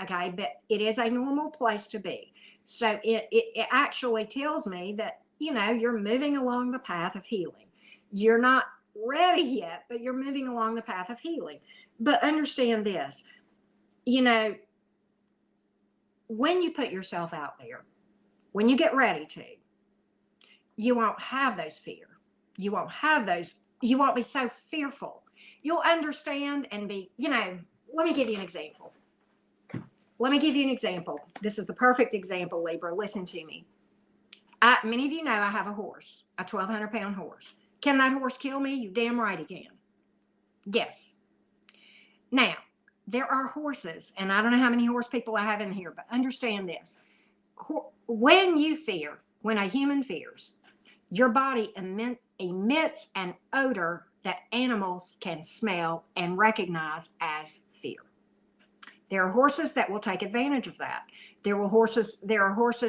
Okay. But it is a normal place to be. So it actually tells me that, you know, you're moving along the path of healing. You're not ready yet, but you're moving along the path of healing. But understand this, you know, when you put yourself out there, when you get ready to, you won't have those fear. You won't have those, you won't be so fearful. You'll understand and be, you know, let me give you an example. Let me give you an example. This is the perfect example, Libra. Listen to me. Many of you know I have a horse, a 1,200-pound horse. Can that horse kill me? You damn right he can. Yes. Now, there are horses, and I don't know how many horse people I have in here, but understand this. When you fear, when a human fears, your body emits an odor that animals can smell and recognize as fear. There are horses that will take advantage of that. There are horses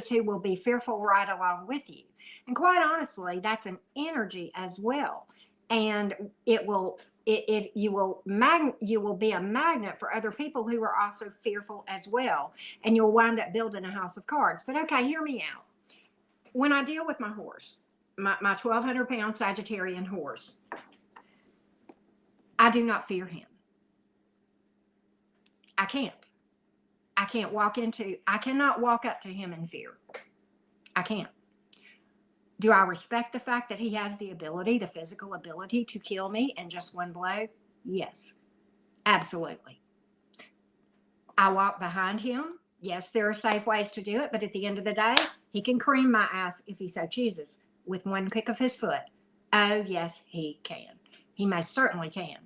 who will be fearful right along with you. And quite honestly, that's an energy as well. And you will be a magnet for other people who are also fearful as well. And you'll wind up building a house of cards. But okay, hear me out. When I deal with my horse, my 1,200-pound Sagittarian horse, I do not fear him. I can't. I cannot walk up to him in fear. I can't. Do I respect the fact that he has the ability, the physical ability to kill me in just one blow? Yes, absolutely. I walk behind him. Yes, there are safe ways to do it, but at the end of the day, he can cream my ass if he so chooses with one kick of his foot. Oh, yes, he can. He most certainly can.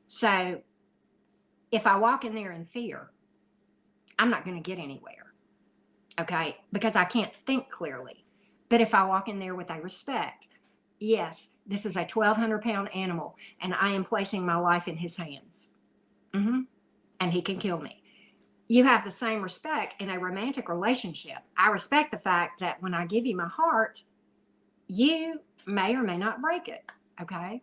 So if I walk in there in fear, I'm not going to get anywhere, okay? Because I can't think clearly. But if I walk in there with a respect, yes, this is a 1,200-pound animal, and I am placing my life in his hands. And he can kill me. You have the same respect in a romantic relationship. I respect the fact that when I give you my heart, you may or may not break it, okay?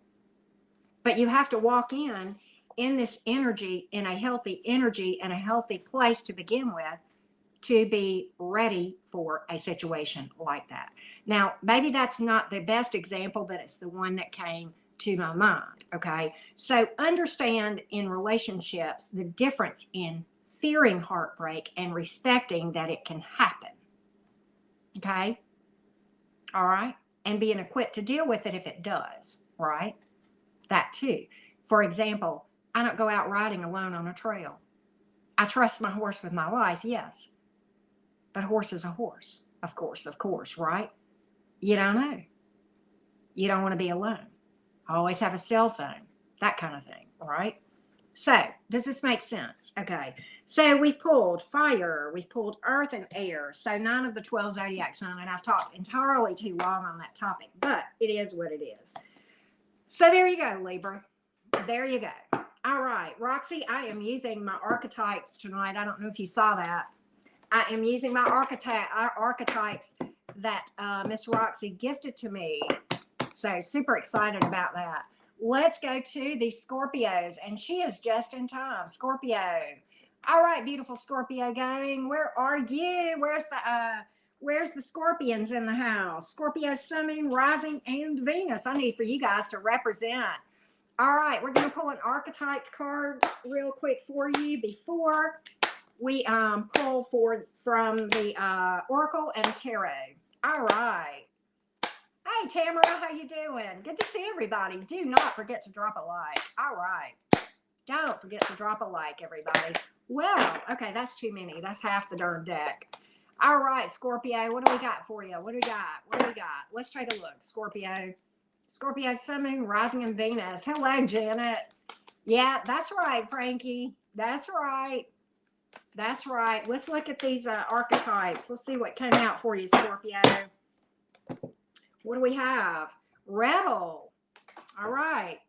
But you have to walk in this energy, in a healthy energy and a healthy place to begin with, to be ready for a situation like that. Now, maybe that's not the best example, but it's the one that came to my mind, okay? So understand in relationships the difference in fearing heartbreak and respecting that it can happen, okay? All right? And being equipped to deal with it if it does, right? That too. For example, I don't go out riding alone on a trail. I trust my horse with my life, yes. But a horse is a horse, of course, right? You don't know. You don't want to be alone. I always have a cell phone, that kind of thing, right? So, does this make sense? Okay. So, we've pulled fire, we've pulled earth and air. So, none of the 12 zodiac signs, and I've talked entirely too long on that topic, but it is what it is. So, there you go, Libra. There you go. All right, Roxy, I am using my archetypes tonight. I don't know if you saw that. I am using my archetypes that Miss Roxy gifted to me. So, super excited about that. Let's go to the Scorpios, and she is just in time. Scorpio. All right, beautiful Scorpio gang. Where are you? Where's the Scorpions in the house? Scorpio, Sun, Moon, Rising, and Venus. I need for you guys to represent. All right, we're going to pull an archetype card real quick for you before we pull from the Oracle and Tarot. All right. Hey, Tamara, how you doing? Good to see everybody. Do not forget to drop a like. All right. Don't forget to drop a like, everybody. Well, okay, that's too many. That's half the darn deck. All right, Scorpio, what do we got for you? What do we got? What do we got? Let's take a look, Scorpio. Scorpio, Sun, Moon, Rising, and Venus. Hello, Janet. Yeah, that's right, Frankie. That's right. That's right. Let's look at these archetypes. Let's see what came out for you, Scorpio. What do we have? Rebel. All right.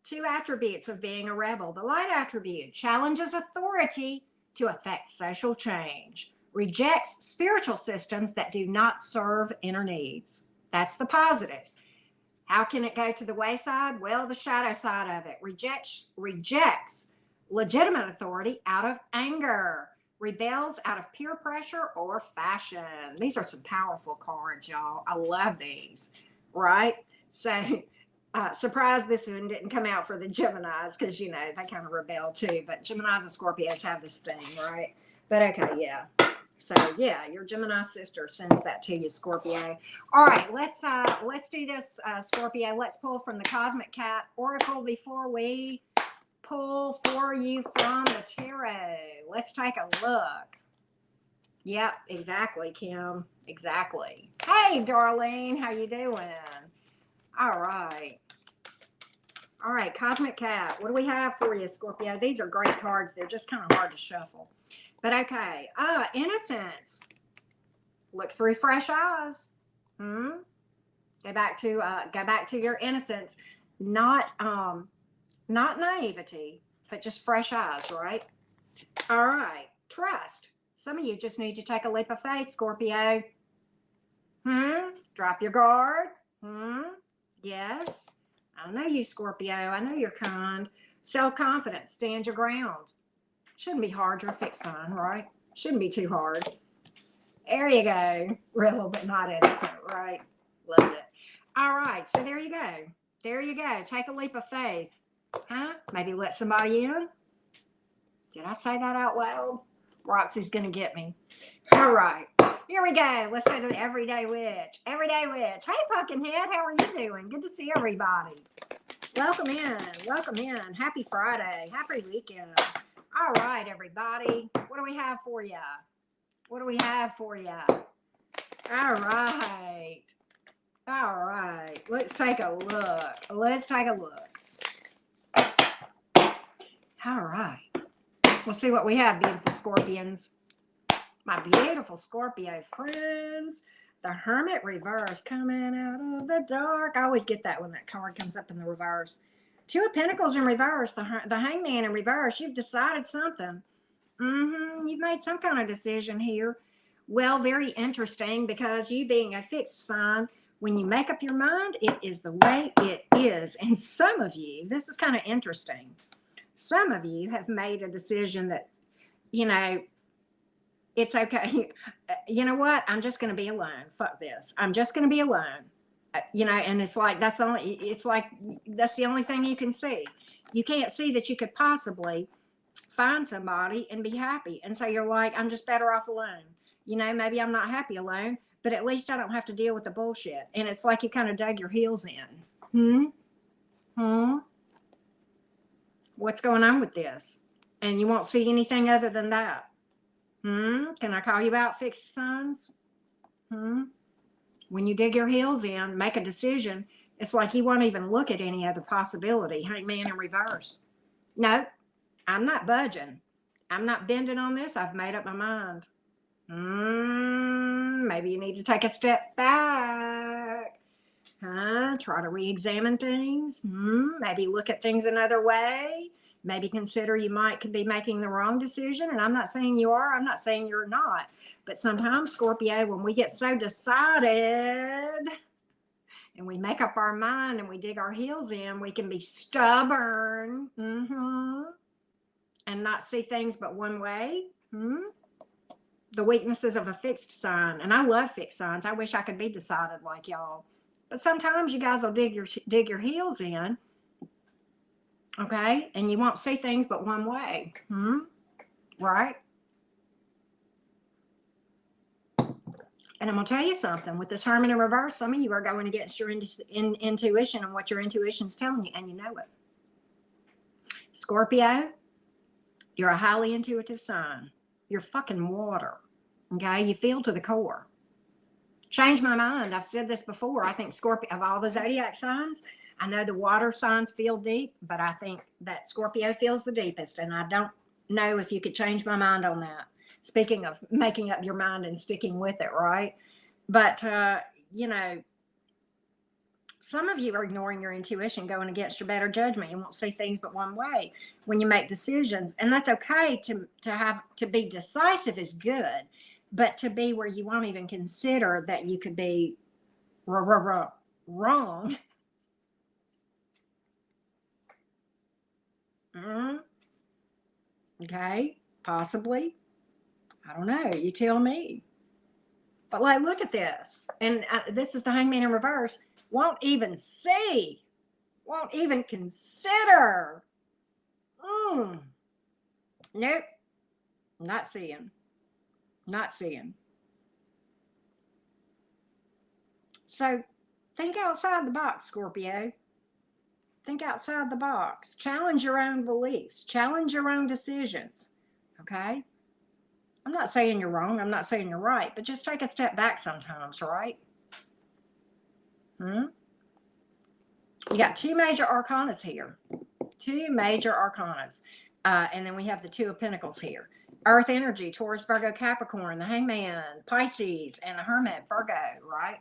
2 attributes of being a rebel. The light attribute challenges authority to affect social change. Rejects spiritual systems that do not serve inner needs. That's the positives. How can it go to the wayside? Well, the shadow side of it. Rejects legitimate authority out of anger. Rebels out of peer pressure or fashion. These are some powerful cards, y'all. I love these, right? So, surprised this one didn't come out for the Geminis because, you know, they kind of rebel too. But Geminis and Scorpios have this thing, right? But okay, yeah. So, yeah, your Gemini sister sends that to you, Scorpio. All right, let's do this, Scorpio. Let's pull from the Cosmic Cat Oracle before we pull for you from the tarot. Let's take a look. Yep, exactly, Kim. Exactly. Hey, Darlene, how you doing? All right. All right, Cosmic Cat. What do we have for you, Scorpio? These are great cards. They're just kind of hard to shuffle. But okay. Innocence. Look through fresh eyes. Go back to your innocence. Not naivety, but just fresh eyes, right? All right. Trust. Some of you just need to take a leap of faith, Scorpio. Drop your guard. Yes. I know you, Scorpio. I know you're kind. Self-confidence. Stand your ground. Shouldn't be hard. You're a fixed sign, right? Shouldn't be too hard. There you go. Real, but not innocent, right? Love it. All right. So there you go. There you go. Take a leap of faith. Maybe let somebody in. Did I say that out loud? Roxy's going to get me. All right. Here we go. Let's go to the Everyday Witch. Everyday Witch. Hey, Pumpkinhead. How are you doing? Good to see everybody. Welcome in. Welcome in. Happy Friday. Happy weekend. All right, everybody. What do we have for you? What do we have for you? All right. All right. Let's take a look. Let's take a look. All right. Let's see what we have, beautiful Scorpions. My beautiful Scorpio friends. The Hermit reverse coming out of the dark. I always get that when that card comes up in the reverse. 2 of Pentacles in reverse. The Hangman in reverse. You've decided something. You've made some kind of decision here. Well, very interesting because you being a fixed sign, when you make up your mind, it is the way it is. And some of you, this is kind of interesting. Some of you have made a decision that, you know, it's okay. You know what? I'm just going to be alone. Fuck this. I'm just going to be alone. You know, and it's like, that's the only thing you can see. You can't see that you could possibly find somebody and be happy. And so you're like, I'm just better off alone. You know, maybe I'm not happy alone, but at least I don't have to deal with the bullshit. And it's like you kind of dug your heels in. What's going on with this? And you won't see anything other than that. Can I call you out, fixed signs? When you dig your heels in, make a decision, it's like you won't even look at any other possibility. Hangman in reverse. No, I'm not budging. I'm not bending on this. I've made up my mind. Maybe you need to take a step back. Try to re-examine things. Maybe look at things another way. Maybe consider you could be making the wrong decision. And I'm not saying you are. I'm not saying you're not. But sometimes, Scorpio, when we get so decided and we make up our mind and we dig our heels in, we can be stubborn and not see things but one way. The weaknesses of a fixed sign. And I love fixed signs. I wish I could be decided like y'all. But sometimes you guys will dig your heels in, okay? And you won't see things but one way, right? And I'm going to tell you something. With this Hermit in reverse, some of you are going against your intuition and what your intuition's telling you, and you know it. Scorpio, you're a highly intuitive sign. You're fucking water, okay? You feel to the core. Change my mind. I've said this before. I think Scorpio, of all the zodiac signs, I know the water signs feel deep, but I think that Scorpio feels the deepest. And I don't know if you could change my mind on that. Speaking of making up your mind and sticking with it, right? But, you know, some of you are ignoring your intuition, going against your better judgment. You won't see things but one way when you make decisions. And that's okay. To be decisive is good. But to be where you won't even consider that you could be wrong. Okay, possibly. I don't know. You tell me. But like, look at this. And this is the Hangman in reverse. Won't even see. Won't even consider. Nope. Not seeing. Not seeing. So think outside the box, Scorpio. Think outside the box. Challenge your own beliefs. Challenge your own decisions. Okay? I'm not saying you're wrong. I'm not saying you're right. But just take a step back sometimes, right? You got two major arcanas here. Two major arcanas. And then we have the Two of Pentacles here. Earth energy, Taurus, Virgo, Capricorn, the Hangman, Pisces, and the Hermit, Virgo, right?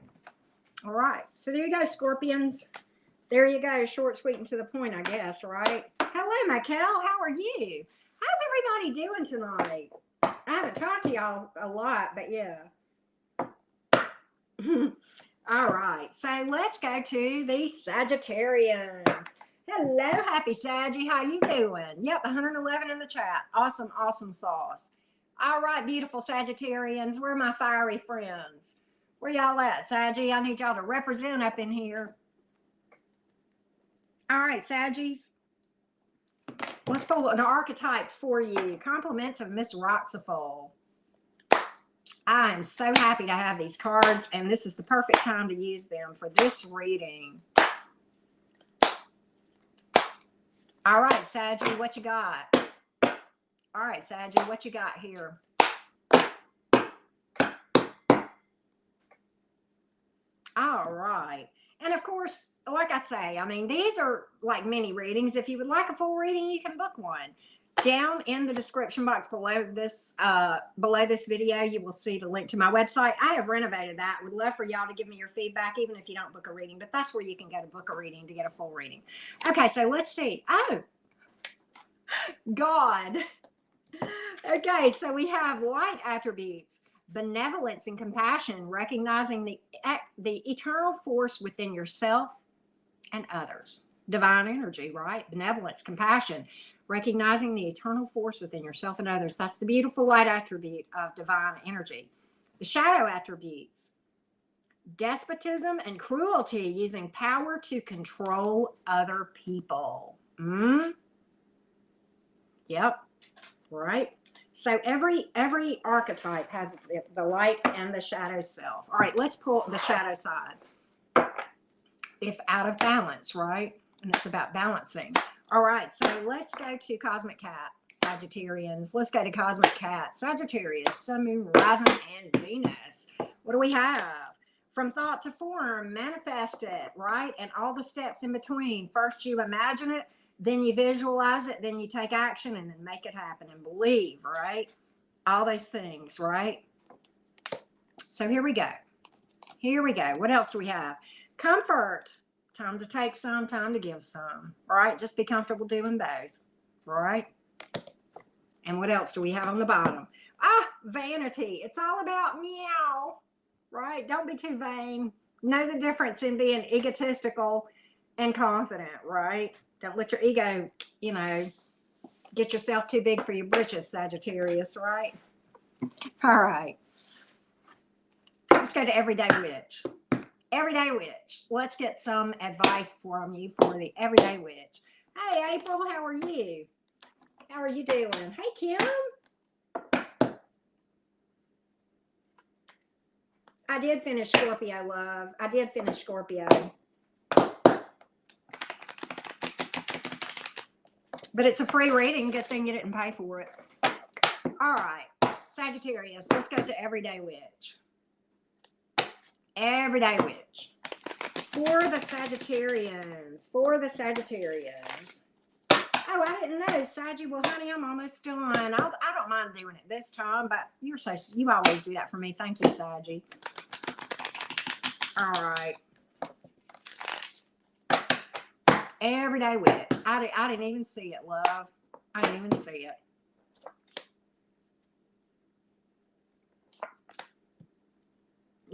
All right. So there you go, Scorpions. There you go. Short, sweet, and to the point, I guess, right? Hello, Michael. How are you? How's everybody doing tonight? I haven't talked to y'all a lot, but yeah. All right. So let's go to the Sagittarians. Hello, happy Saggy. How you doing? Yep, 111 in the chat. Awesome, awesome sauce. All right, beautiful Sagittarians. Where are my fiery friends? Where y'all at, Saggy? I need y'all to represent up in here. All right, Saggies. Let's pull an archetype for you. Compliments of Miss Roxafol. I am so happy to have these cards, and this is the perfect time to use them for this reading. All right, Saggy, what you got? All right, Saggy, what you got here? All right. And of course, like I say, I mean, these are like mini readings. If you would like a full reading, you can book one. Down in the description box below this video, you will see the link to my website. I have renovated that. Would love for y'all to give me your feedback, even if you don't book a reading. But that's where you can go to book a reading to get a full reading. Okay, so let's see. Oh, God. Okay, so we have light attributes, benevolence and compassion, recognizing the eternal force within yourself and others. Divine energy, right? Benevolence, compassion, recognizing the eternal force within yourself and others. That's the beautiful light attribute of divine energy. The shadow attributes, despotism and cruelty, using power to control other people. Yep, right. So every archetype has the light and the shadow self. All right, let's pull the shadow side. If out of balance, right? And it's about balancing. All right, so let's go to Cosmic Cat, Sagittarians. Let's go to Cosmic Cat, Sagittarius, Sun, Moon, Rising, and Venus. What do we have? From thought to form, manifest it, right? And all the steps in between. First, you imagine it, then you visualize it, then you take action, and then make it happen and believe, right? All those things, right? So here we go. Here we go. What else do we have? Comfort. Time to take some, time to give some, right? Just be comfortable doing both, right? And what else do we have on the bottom? Ah, vanity. It's all about meow, right? Don't be too vain. Know the difference in being egotistical and confident, right? Don't let your ego, you know, get yourself too big for your britches, Sagittarius, right? All right. Let's go to Everyday Witch. Everyday Witch. Let's get some advice from you for the Everyday Witch. Hey, April, how are you? How are you doing? Hey, Kim. I did finish Scorpio, love. I did finish Scorpio. But it's a free reading. Good thing you didn't pay for it. All right. Sagittarius. Let's go to Everyday Witch. Everyday Witch. For the Sagittarians. For the Sagittarians. Oh, I didn't know, Saggy. Well, honey, I'm almost done. I don't mind doing it this time, but you always do that for me. Thank you, Saggy. All right. Everyday Witch. I didn't even see it, love. I didn't even see it.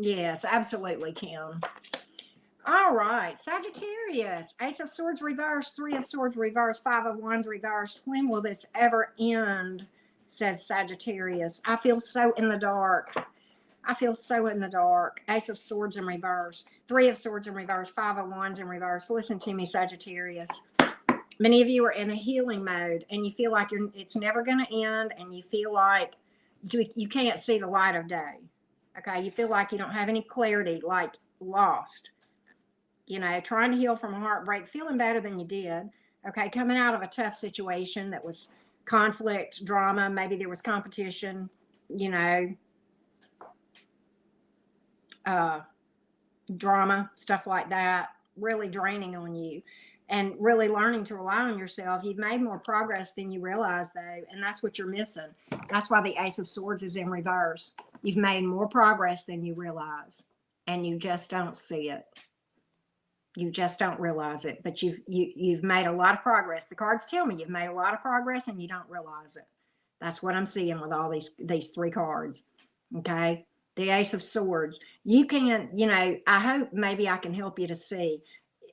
Yes, absolutely, Kim. All right, Sagittarius. Ace of Swords reversed, Three of Swords reversed, Five of Wands reversed. When will this ever end? Says Sagittarius. I feel so in the dark. I feel so in the dark. Ace of Swords in reverse, Three of Swords in reverse, Five of Wands in reverse. Listen to me, Sagittarius. Many of you are in a healing mode, and you feel like it's never going to end, and you feel like you can't see the light of day. Okay, you feel like you don't have any clarity, like lost. You know, trying to heal from a heartbreak, feeling better than you did. Okay, coming out of a tough situation that was conflict, drama, maybe there was competition, you know, drama, stuff like that, really draining on you. And really learning to rely on yourself. You've made more progress than you realize, though, and that's what you're missing. That's why the Ace of Swords is in reverse. You've made more progress than you realize, and you just don't see it. You just don't realize it, but you've made a lot of progress. The cards tell me you've made a lot of progress, and you don't realize it. That's what I'm seeing with all these three cards. Okay, the Ace of Swords. You can, you know, I hope maybe I can help you to see.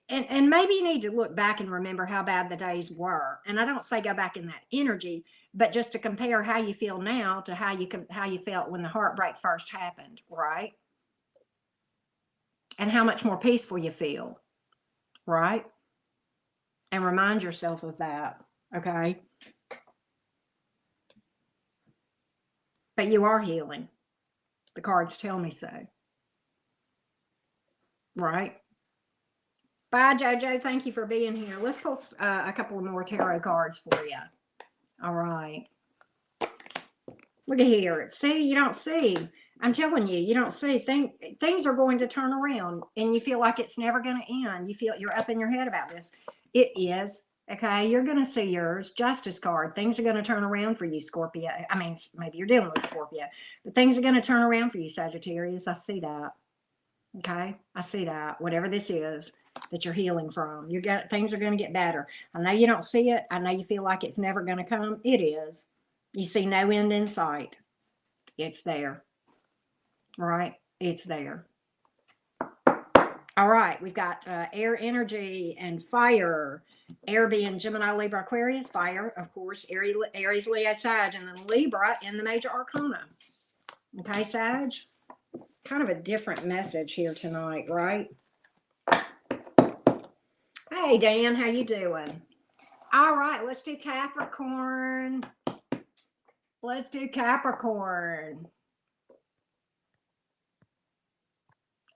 And maybe you need to look back and remember how bad the days were. And I don't say go back in that energy, but just to compare how you feel now to how you felt when the heartbreak first happened, right? And how much more peaceful you feel, right? And remind yourself of that, okay? But you are healing. The cards tell me so, right? Bye, JoJo. Thank you for being here. Let's pull a couple of more tarot cards for you. All right. Look at here. See, you don't see. I'm telling you, you don't see. Things are going to turn around, and you feel like it's never going to end. You feel you're up in your head about this. It is. Okay, you're going to see yours. Justice card. Things are going to turn around for you, Scorpio. I mean, maybe you're dealing with Scorpio, but things are going to turn around for you, Sagittarius. I see that. Okay, I see that. Whatever this is that you're healing from, things are going to get better. I know you don't see it. I know you feel like it's never going to come. It is. You see no end in sight. It's there. Right? It's there. All right, we've got air energy and fire. Air being Gemini, Libra, Aquarius. Fire, of course, Aries, Leo, Sag, and then Libra in the major arcana. Okay, Sag? Kind of a different message here tonight, right? Hey, Dan, how you doing? All right, let's do Capricorn. Let's do Capricorn.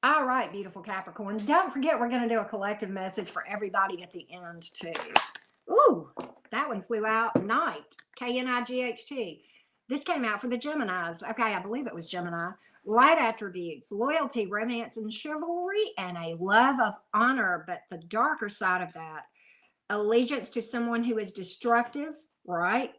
All right, beautiful Capricorn. Don't forget, we're going to do a collective message for everybody at the end, too. Ooh, that one flew out. Knight, K-N-I-G-H-T. This came out for the Geminis. Okay, I believe it was Gemini. Light attributes, loyalty, romance, and chivalry, and a love of honor. But the darker side of that, allegiance to someone who is destructive, right?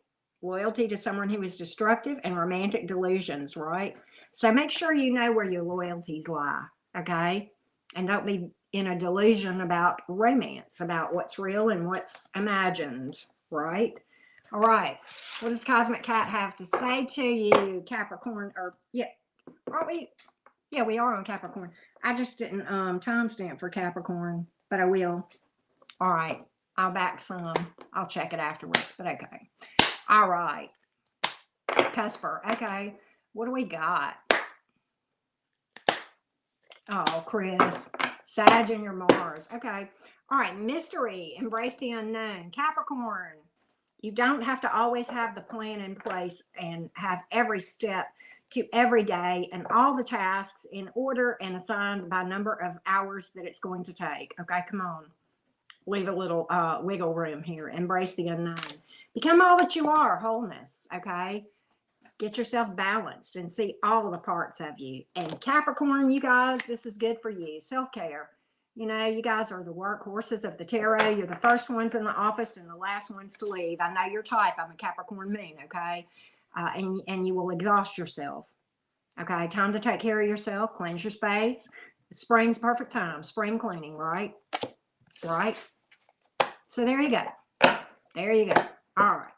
Loyalty to someone who is destructive, and romantic delusions, right? So make sure you know where your loyalties lie, okay? And don't be in a delusion about romance, about what's real and what's imagined, right? All right. What does Cosmic Cat have to say to you, Capricorn? Or, yeah, are we? Yeah, we are on Capricorn. I just didn't timestamp for Capricorn, but I will. All right. I'll back some. I'll check it afterwards, but okay. All right. Cusper. Okay. What do we got? Oh, Chris. Sag and your Mars. Okay. All right. Mystery. Embrace the unknown. Capricorn. You don't have to always have the plan in place and have every step to every day and all the tasks in order and assigned by number of hours that it's going to take. Okay, come on. Leave a little wiggle room here. Embrace the unknown. Become all that you are, wholeness. Okay, get yourself balanced and see all the parts of you. And Capricorn, you guys, this is good for you. Self-care. You know, you guys are the workhorses of the tarot. You're the first ones in the office and the last ones to leave. I know your type. I'm a Capricorn moon, okay? And you will exhaust yourself. Okay, time to take care of yourself. Cleanse your space. Spring's perfect time. Spring cleaning, right? Right? So there you go. There you go. All right.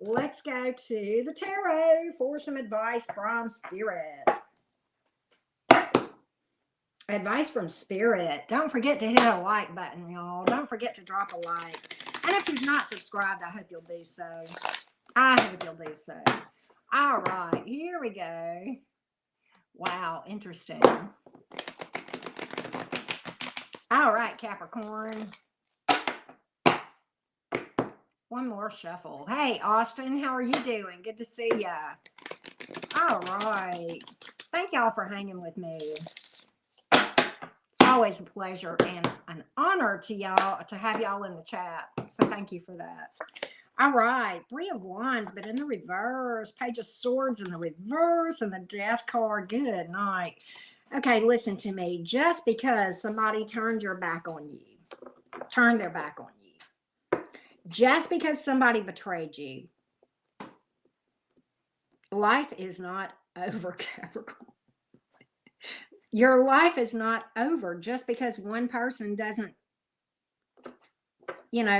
Let's go to the tarot for some advice from Spirit. Advice from Spirit. Don't forget to hit a like button, y'all. Don't forget to drop a like. And if you've not subscribed, I hope you'll do so. I hope you'll do so. All right, here we go. Wow, interesting. All right, Capricorn. One more shuffle. Hey, Austin, how are you doing? Good to see ya. All right. Thank y'all for hanging with me. It's always a pleasure and an honor to y'all to have y'all in the chat. So thank you for that. All right. 3 of Wands, but in the reverse. Page of Swords in the reverse and the Death card. Good night. Okay, listen to me. Just because somebody turned their back on you, just because somebody betrayed you, life is not over, Capricorn. Your life is not over just because one person doesn't,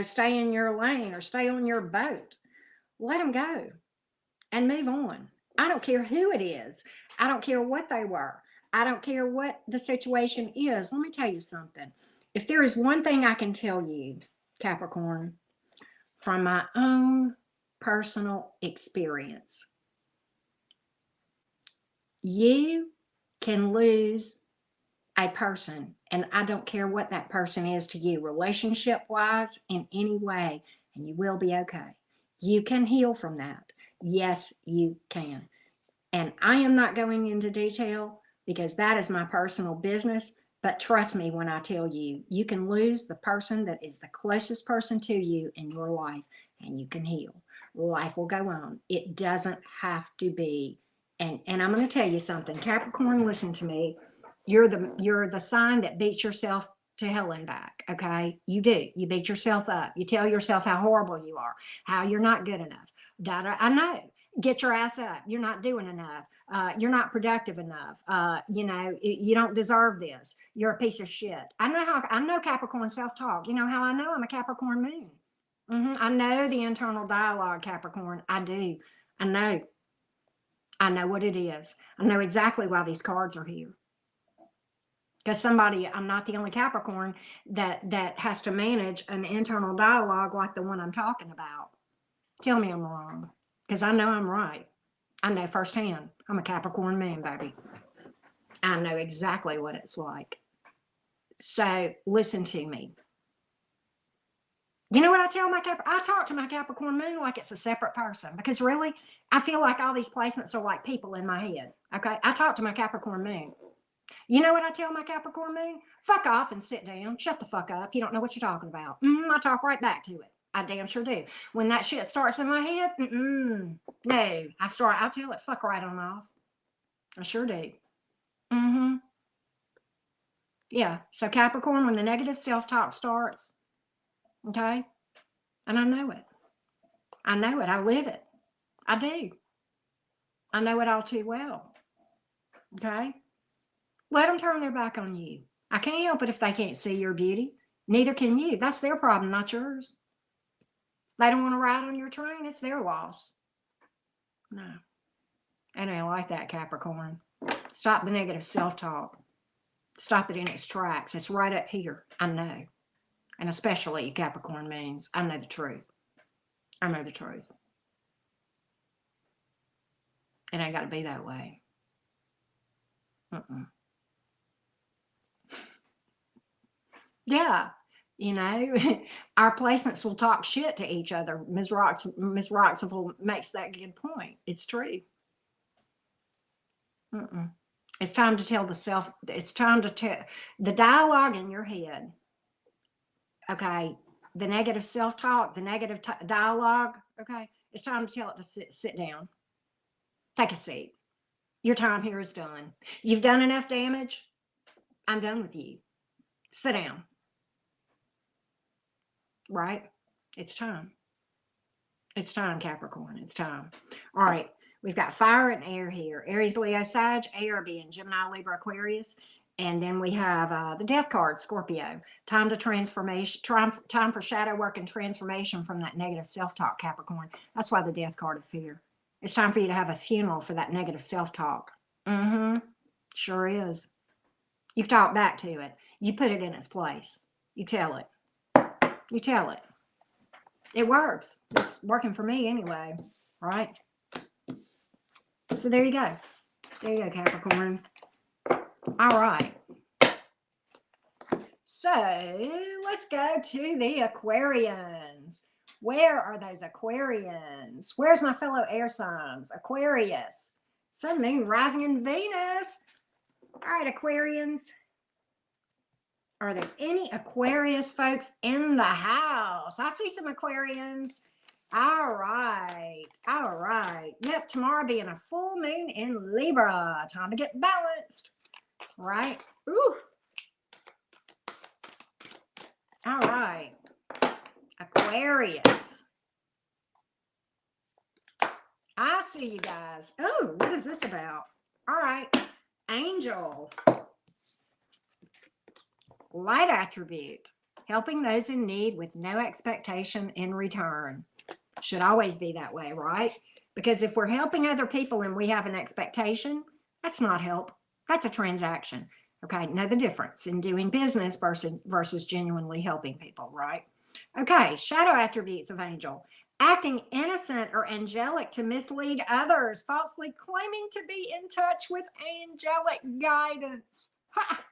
stay in your lane or stay on your boat. Let them go and move on. I don't care who it is. I don't care what they were. I don't care what the situation is. Let me tell you something. If there is one thing I can tell you, Capricorn, from my own personal experience, you can lose a person, and I don't care what that person is to you, relationship wise, in any way, and you will be okay. You can heal from that. Yes, you can. And I am not going into detail because that is my personal business. But trust me when I tell you, you can lose the person that is the closest person to you in your life, and you can heal. Life will go on. It doesn't have to be. And I'm going to tell you something, Capricorn, listen to me. You're the sign that beats yourself to hell and back. Okay, you do. You beat yourself up. You tell yourself how horrible you are, how you're not good enough. I know. Get your ass up. You're not doing enough. You're not productive enough. You don't deserve this. You're a piece of shit. I know Capricorn self-talk. You know how I know? I'm a Capricorn moon. I know the internal dialogue, Capricorn. I do. I know what it is. I know exactly why these cards are here. Because I'm not the only Capricorn that has to manage an internal dialogue like the one I'm talking about. Tell me I'm wrong. Because I know I'm right. I know firsthand. I'm a Capricorn moon, baby. I know exactly what it's like. So listen to me. You know what I tell I talk to my Capricorn moon like it's a separate person. Because really, I feel like all these placements are like people in my head. Okay? I talk to my Capricorn moon. You know what I tell my Capricorn moon? Fuck off and sit down. Shut the fuck up. You don't know what you're talking about. I talk right back to it. I damn sure do. When that shit starts in my head, no. I'll tell it, fuck right on off. I sure do. Yeah. So Capricorn, when the negative self-talk starts, okay, And I know it. I know it. I live it. I do. I know it all too well. Okay? Let them turn their back on you. I can't help it if they can't see your beauty. Neither can you. That's their problem, not yours. They don't want to ride on your train. It's their loss. No. And I like that, Capricorn. Stop the negative self-talk. Stop it in its tracks. It's right up here. I know. And especially Capricorn means I know the truth. I know the truth. It ain't got to be that way. Yeah. You know, our placements will talk shit to each other. Ms. Roxville makes that good point. It's true. It's time to tell it's time to tell the dialogue in your head. Okay. The negative self-talk, the negative dialogue. Okay. It's time to tell it to sit down. Take a seat. Your time here is done. You've done enough damage. I'm done with you. Sit down. Right? It's time. It's time, Capricorn. It's time. All right. We've got fire and air here. Aries, Leo, Sag, air being Gemini, Libra, Aquarius. And then we have the death card, Scorpio. Time to transformation, time for shadow work and transformation from that negative self-talk, Capricorn. That's why the death card is here. It's time for you to have a funeral for that negative self-talk. Sure is. You've talked back to it. You put it in its place. You tell it. You tell it. It works. It's working for me anyway, right? So there you go. There you go, Capricorn. All right. So let's go to the Aquarians. Where are those Aquarians? Where's my fellow air signs? Aquarius. Sun, Moon, Rising, and Venus. All right, Aquarians. Are there any Aquarius folks in the house? I see some Aquarians. All right. All right. Yep, tomorrow being a full moon in Libra. Time to get balanced. Right? Ooh. All right. Aquarius. I see you guys. Oh, what is this about? All right. Angel. Light attribute. Helping those in need with no expectation in return. Should always be that way, right? Because if we're helping other people and we have an expectation, that's not help. That's a transaction. Okay, know the difference in doing business versus genuinely helping people, right? Okay, shadow attributes of angel. Acting innocent or angelic to mislead others, falsely claiming to be in touch with angelic guidance. Ha!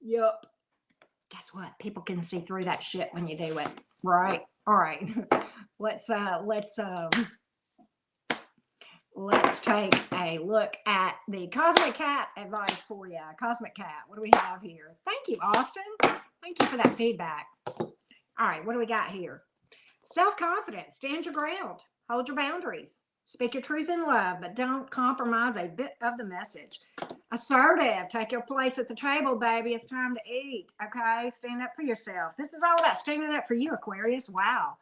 Yup. Guess what? People can see through that shit when you do it, right? All right. Let's take a look at the Cosmic Cat advice for you. Cosmic Cat, what do we have here? Thank you, Austin. Thank you for that feedback. All right, what do we got here? Self-confidence, stand your ground, hold your boundaries, speak your truth in love, but don't compromise a bit of the message. Assertive, take your place at the table, baby. It's time to eat, okay? Stand up for yourself. This is all about standing up for you, Aquarius. Wow.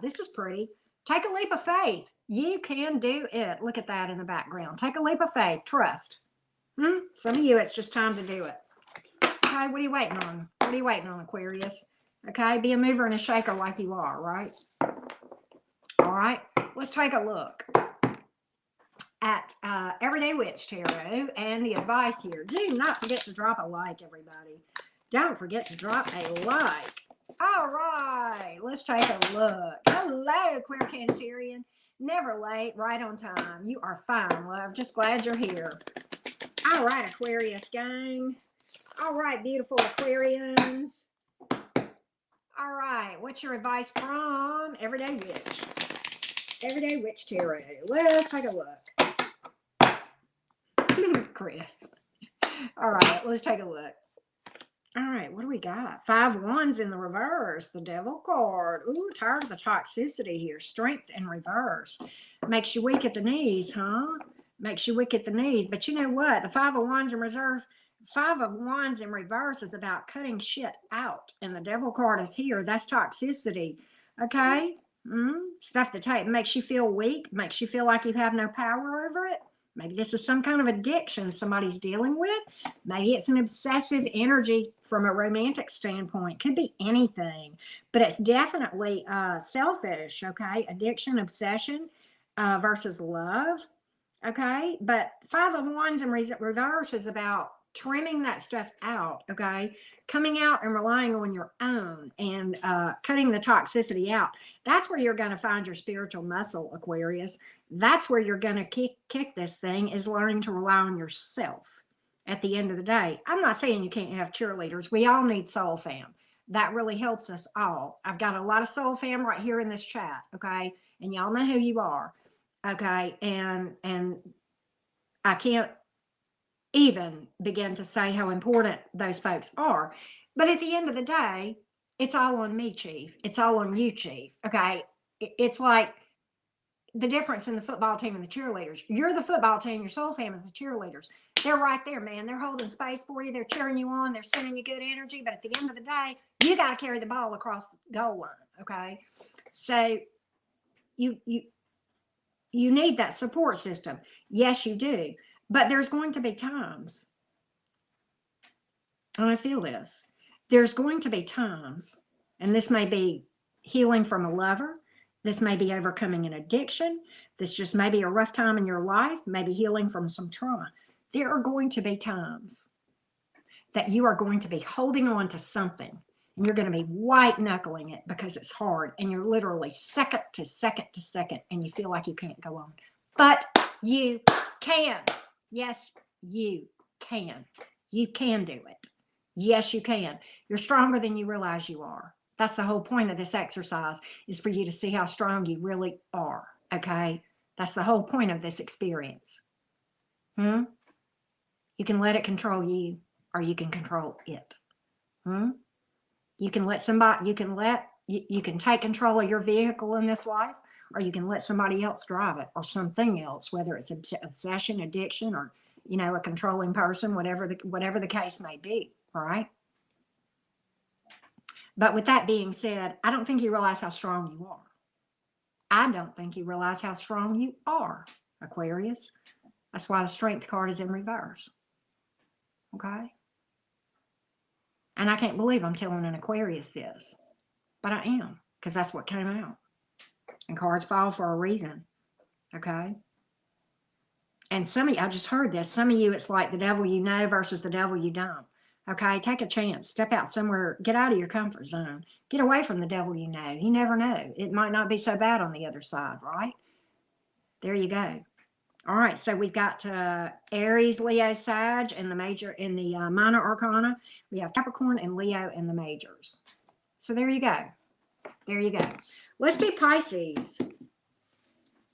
This is pretty. Take a leap of faith. You can do it. Look at that in the background. Take a leap of faith. Trust. Some of you, it's just time to do it. Okay, what are you waiting on? What are you waiting on, Aquarius? Okay, be a mover and a shaker like you are, right? All right, let's take a look at Everyday Witch Tarot and the advice here. Do not forget to drop a like, everybody. Don't forget to drop a like. All right, let's take a look. Hello, Queer Cancerian. Never late, right on time. You are fine, love. Just glad you're here. All right, Aquarius gang. All right, beautiful Aquarians. All right, what's your advice from Everyday Witch? Everyday Witch Tarot. Let's take a look. Chris. All right, let's take a look. All right, what do we got? 5 wands in the reverse. The Devil card. Ooh, tired of the toxicity here. Strength in reverse. Makes you weak at the knees, huh? Makes you weak at the knees. But you know what? The 5 of wands in reserve. 5 of wands in reverse is about cutting shit out. And the Devil card is here. That's toxicity. Okay? Stuff that makes you feel weak, makes you feel like you have no power over it. Maybe this is some kind of addiction somebody's dealing with. Maybe it's an obsessive energy from a romantic standpoint. Could be anything, but it's definitely selfish, okay? Addiction, obsession versus love, okay? But Five of Wands in reverse is about trimming that stuff out, okay? Coming out and relying on your own and cutting the toxicity out. That's where you're going to find your spiritual muscle, Aquarius. That's where you're going to kick this thing, is learning to rely on yourself at the end of the day. I'm not saying you can't have cheerleaders. We all need soul fam. That really helps us all. I've got a lot of soul fam right here in this chat, okay? And y'all know who you are, okay? And I can't even begin to say how important those folks are. But at the end of the day, it's all on me, Chief. It's all on you, Chief. Okay. It's like the difference in the football team and the cheerleaders. You're the football team, your soul fam is the cheerleaders. They're right there, man. They're holding space for you. They're cheering you on. They're sending you good energy. But at the end of the day, you got to carry the ball across the goal line. Okay. So you need that support system. Yes, you do. But there's going to be times, and I feel this, there's going to be times, and this may be healing from a lover, this may be overcoming an addiction, this just may be a rough time in your life, maybe healing from some trauma. There are going to be times that you are going to be holding on to something, and you're going to be white knuckling it because it's hard, and you're literally second to second to second, and you feel like you can't go on. But you can. Yes, you can. You can do it. Yes, you can. You're stronger than you realize you are. That's the whole point of this exercise, is for you to see how strong you really are. Okay? That's the whole point of this experience. You can let it control you, or you can control it. You can let somebody, you can take control of your vehicle in this life, or you can let somebody else drive it, or something else, whether it's obsession, addiction, or, you know, a controlling person, whatever the case may be. All right. But with that being said, I don't think you realize how strong you are. I don't think you realize how strong you are, Aquarius. That's why the Strength card is in reverse. Okay. And I can't believe I'm telling an Aquarius this, but I am, because that's what came out. And cards fall for a reason. Okay. And some of you, I just heard this. Some of you, it's like the devil you know versus the devil you don't. Okay. Take a chance. Step out somewhere. Get out of your comfort zone. Get away from the devil you know. You never know. It might not be so bad on the other side, right? There you go. All right. So we've got Aries, Leo, Sag in the minor arcana. We have Capricorn and Leo in the majors. So there you go. There you go. Let's do Pisces.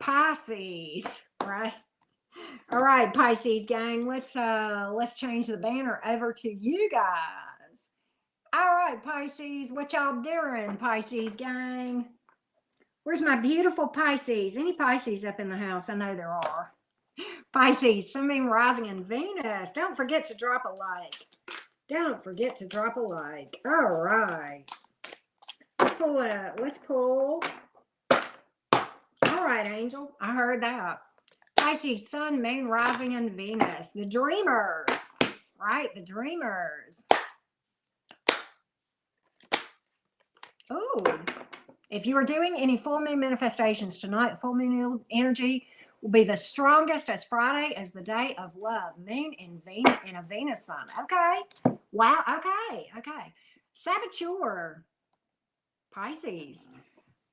Pisces, right? All right, Pisces gang. Let's change the banner over to you guys. All right, Pisces, what y'all doing, Pisces gang? Where's my beautiful Pisces? Any Pisces up in the house? I know there are. Pisces, Sun, Moon, Rising, and Venus. Don't forget to drop a like. Don't forget to drop a like. All right. Let's pull it up. Let's pull. All right, Angel. I heard that. Pisces, Sun, Moon, Rising, and Venus. The dreamers. Right? The dreamers. Oh. If you are doing any full moon manifestations tonight, full moon energy will be the strongest as Friday as the day of love. Moon and Venus and a Venus sun. Okay. Wow. Okay. Okay. Saboteur. Pisces.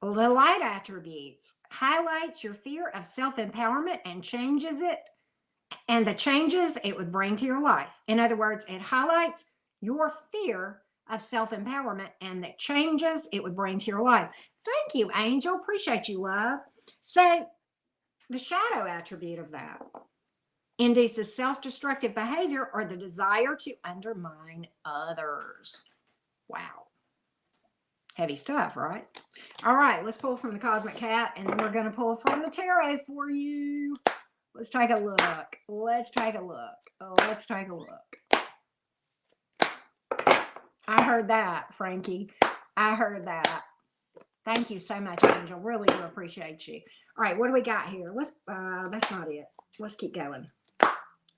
The light attributes highlights your fear of self-empowerment and changes it, and the changes it would bring to your life. In other words, it highlights your fear of self-empowerment and the changes it would bring to your life. Thank you, Angel. Appreciate you, love. So the shadow attribute of that induces self-destructive behavior or the desire to undermine others. Wow. Heavy stuff, right? All right, let's pull from the Cosmic Cat, and then we're going to pull from the Tarot for you. Let's take a look. Let's take a look. Oh, let's take a look. I heard that, Frankie. I heard that. Thank you so much, Angel. Really do appreciate you. All right, what do we got here? Let's, that's not it. Let's keep going.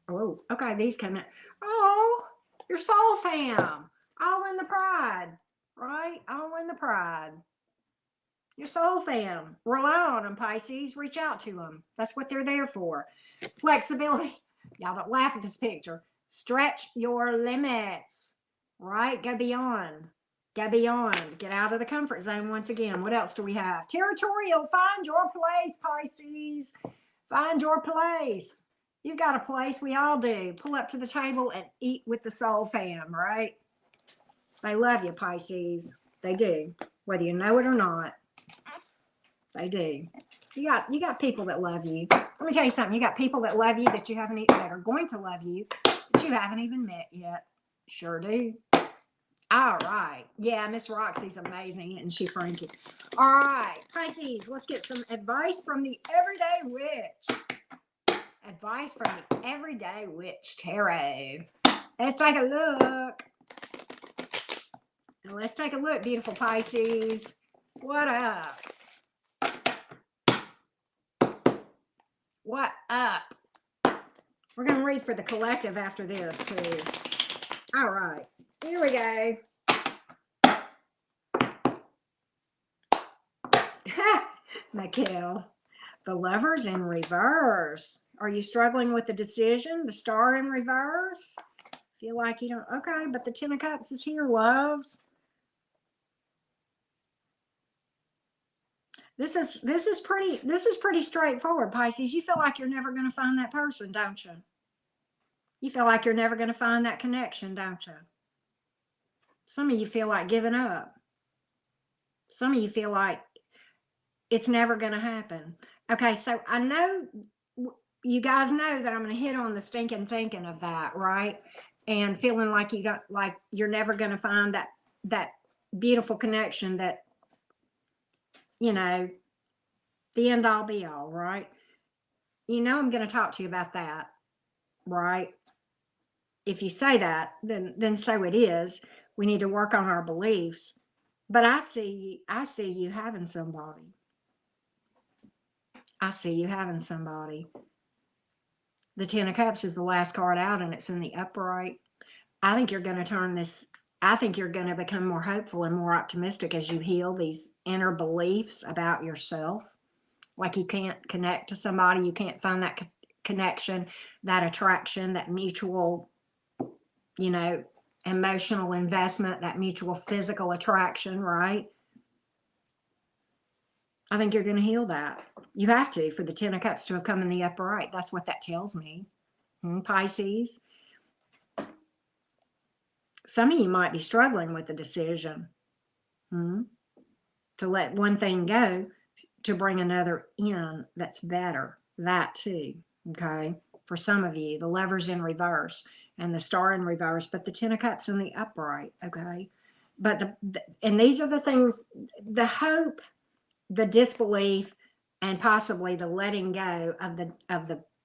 Oh, okay, these come in. Oh, your soul fam. All in the pride, right? All in the pride. Your soul fam. Rely on them, Pisces. Reach out to them. That's what they're there for. Flexibility. Y'all don't laugh at this picture. Stretch your limits, right? Go beyond. Go beyond. Get out of the comfort zone once again. What else do we have? Territorial. Find your place, Pisces. Find your place. You've got a place. We all do. Pull up to the table and eat with the soul fam, right? They love you, Pisces. They do. Whether you know it or not. They do. You got people that love you. Let me tell you something. You got people that love you that you haven't even, that are going to love you that you haven't even met yet. Sure do. All right. Yeah, Miss Roxy's amazing, isn't she, Frankie? All right, Pisces, let's get some advice from the Everyday Witch. Advice from the Everyday Witch Tarot. Let's take a look. And let's take a look, beautiful Pisces. What up? What up? We're going to read for the collective after this, too. All right. Here we go. Mikhail, the Lovers in reverse. Are you struggling with the decision? The Star in reverse? Feel like you don't. Okay, but the Ten of Cups is here, loves. This is pretty straightforward, Pisces. You feel like you're never going to find that person, don't you? You feel like you're never going to find that connection, don't you? Some of you feel like giving up. Some of you feel like it's never going to happen. Okay, so I know you guys know that I'm going to hit on the stinking thinking of that, right? And feeling like you don't, like you're never going to find that beautiful connection that, you know, the end all be all, right? You know, I'm going to talk to you about that, right? If you say that, then so it is. We need to work on our beliefs. But I see you having somebody. I see you having somebody. The Ten of Cups is the last card out, and it's in the upright. I think you're going to turn this. I think you're going to become more hopeful and more optimistic as you heal these inner beliefs about yourself. Like you can't connect to somebody, you can't find that connection, that attraction, that mutual, you know, emotional investment, that mutual physical attraction, right? I think you're going to heal that. You have to, for the Ten of Cups to have come in the upright. That's what that tells me. Pisces. Some of you might be struggling with a decision to let one thing go to bring another in that's better. That too, okay? For some of you, the Lovers in reverse and the Star in reverse, but the Ten of Cups in the upright, okay? But and these are the things, the hope, the disbelief, and possibly the letting go of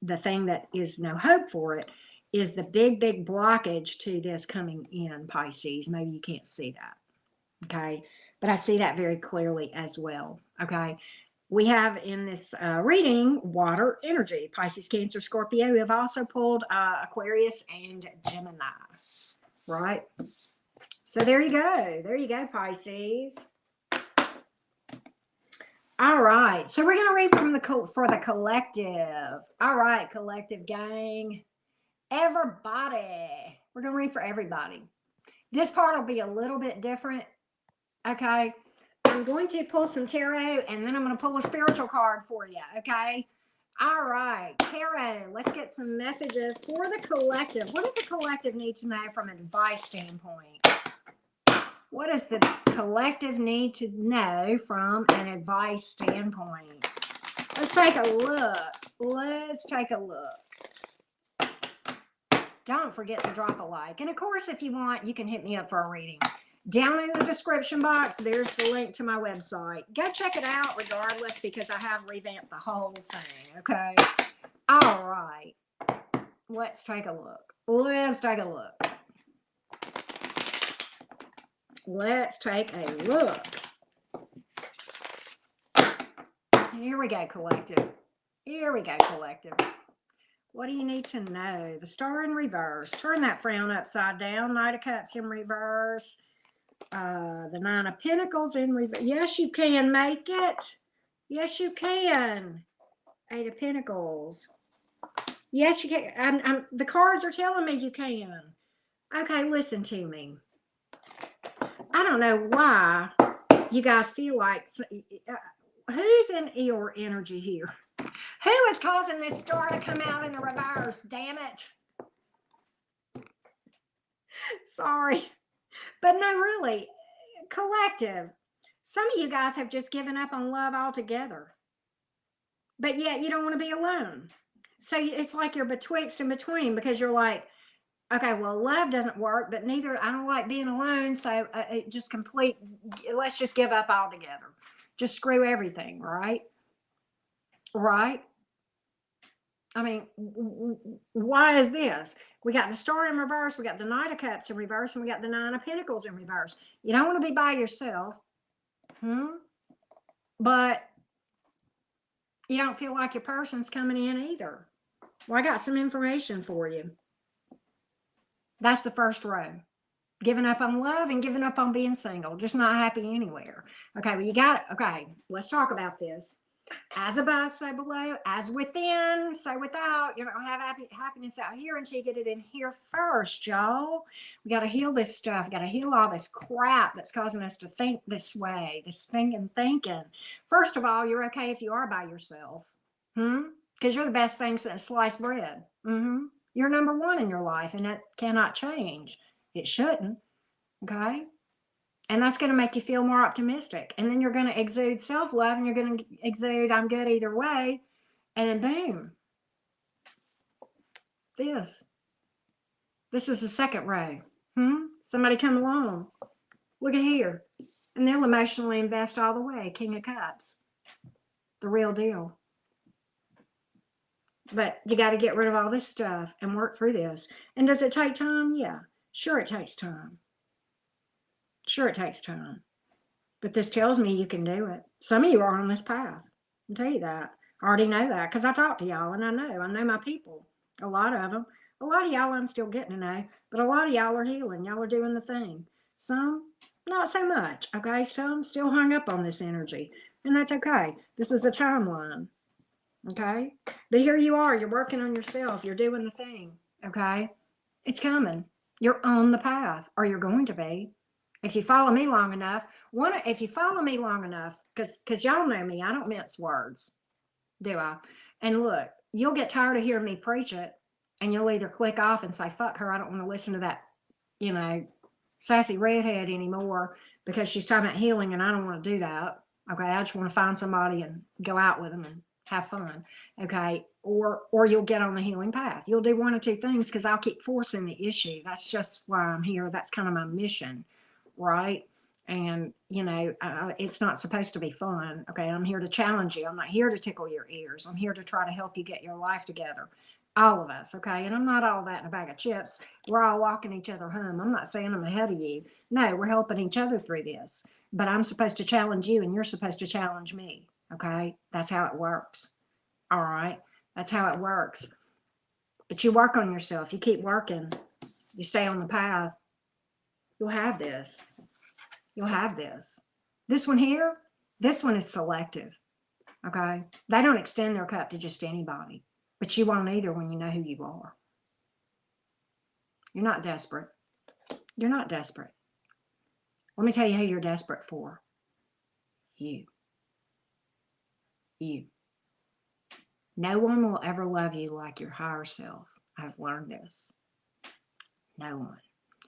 the thing that is no hope for it is the big blockage to this coming in, Pisces. Maybe you can't see that, okay? But I see that very clearly as well, okay? We have in this reading water energy, Pisces, Cancer, Scorpio. We have also pulled Aquarius and Gemini, right? So there you go. There you go, Pisces. All right. So we're going to read from for the collective. All right, collective gang. Everybody. We're going to read for everybody. This part will be a little bit different. Okay. I'm going to pull some tarot and then I'm going to pull a spiritual card for you. Okay. All right. Tarot. Let's get some messages for the collective. What does the collective need to know from an advice standpoint? What does the collective need to know from an advice standpoint? Let's take a look. Let's take a look. Don't forget to drop a like. And of course, if you want, you can hit me up for a reading. Down in the description box, there's the link to my website. Go check it out regardless because I have revamped the whole thing, okay? All right. Let's take a look. Let's take a look. Let's take a look. Here we go, collective. Here we go, collective. What do you need to know? The Star in reverse. Turn that frown upside down. Knight of Cups in reverse. The Nine of Pentacles in reverse. Yes, you can make it. Yes, you can. Eight of Pentacles. Yes, you can. The cards are telling me you can. Okay, listen to me. I don't know why you guys feel like... who's in your energy here? Who is causing this star to come out in the reverse? Damn it. Sorry. But no, really, collective. Some of you guys have just given up on love altogether. But yet you don't want to be alone. So it's like you're betwixt and between, because you're like, okay, well, love doesn't work, but neither, I don't like being alone. So let's just give up altogether. Just screw everything, right? Right? I mean, why is this? We got the Star in reverse, we got the Knight of Cups in reverse, and we got the Nine of Pentacles in reverse. You don't want to be by yourself. But you don't feel like your person's coming in either. Well, I got some information for you. That's the first row. Giving up on love and giving up on being single. Just not happy anywhere. Okay, well, you got it. Okay, let's talk about this. As above, so below. As within, so without. You're not going to have happiness out here until you get it in here first, y'all. We got to heal this stuff. We got to heal all this crap that's causing us to think this way. This thinking. First of all, you're okay if you are by yourself. Because you're the best thing since sliced bread. You're number one in your life, and that cannot change. It shouldn't. Okay? And that's going to make you feel more optimistic. And then you're going to exude self-love, and you're going to exude, I'm good either way. And then boom. This is the second row. Somebody come along. Look at here. And they'll emotionally invest all the way. King of Cups. The real deal. But you got to get rid of all this stuff and work through this. And does it take time? Yeah. Sure, it takes time. Sure, it takes time. But this tells me you can do it. Some of you are on this path. I'll tell you that. I already know that because I talk to y'all, and I know my people. A lot of them. A lot of y'all I'm still getting to know, but a lot of y'all are healing. Y'all are doing the thing. Some, not so much. Okay, some still hung up on this energy, and that's okay. This is a timeline. Okay, but here you are. You're working on yourself. You're doing the thing. Okay, it's coming. You're on the path, or you're going to be. If you follow me long enough, because y'all know me, I don't mince words, do I? And look, you'll get tired of hearing me preach it, and you'll either click off and say, fuck her, I don't want to listen to that, sassy redhead anymore, because she's talking about healing, and I don't want to do that. Okay, I just want to find somebody and go out with them and have fun. Okay, or you'll get on the healing path. You'll do one or two things, because I'll keep forcing the issue. That's just why I'm here. That's kind of my mission. Right? And, it's not supposed to be fun. Okay. I'm here to challenge you. I'm not here to tickle your ears. I'm here to try to help you get your life together. All of us. Okay. And I'm not all that in a bag of chips. We're all walking each other home. I'm not saying I'm ahead of you. No, we're helping each other through this. But I'm supposed to challenge you, and you're supposed to challenge me. Okay. That's how it works. All right. That's how it works. But you work on yourself. You keep working. You stay on the path. You'll have this. You'll have this. This one here, this one is selective. Okay? They don't extend their cup to just anybody. But you won't either when you know who you are. You're not desperate. You're not desperate. Let me tell you who you're desperate for. You. You. No one will ever love you like your higher self. I've learned this. No one.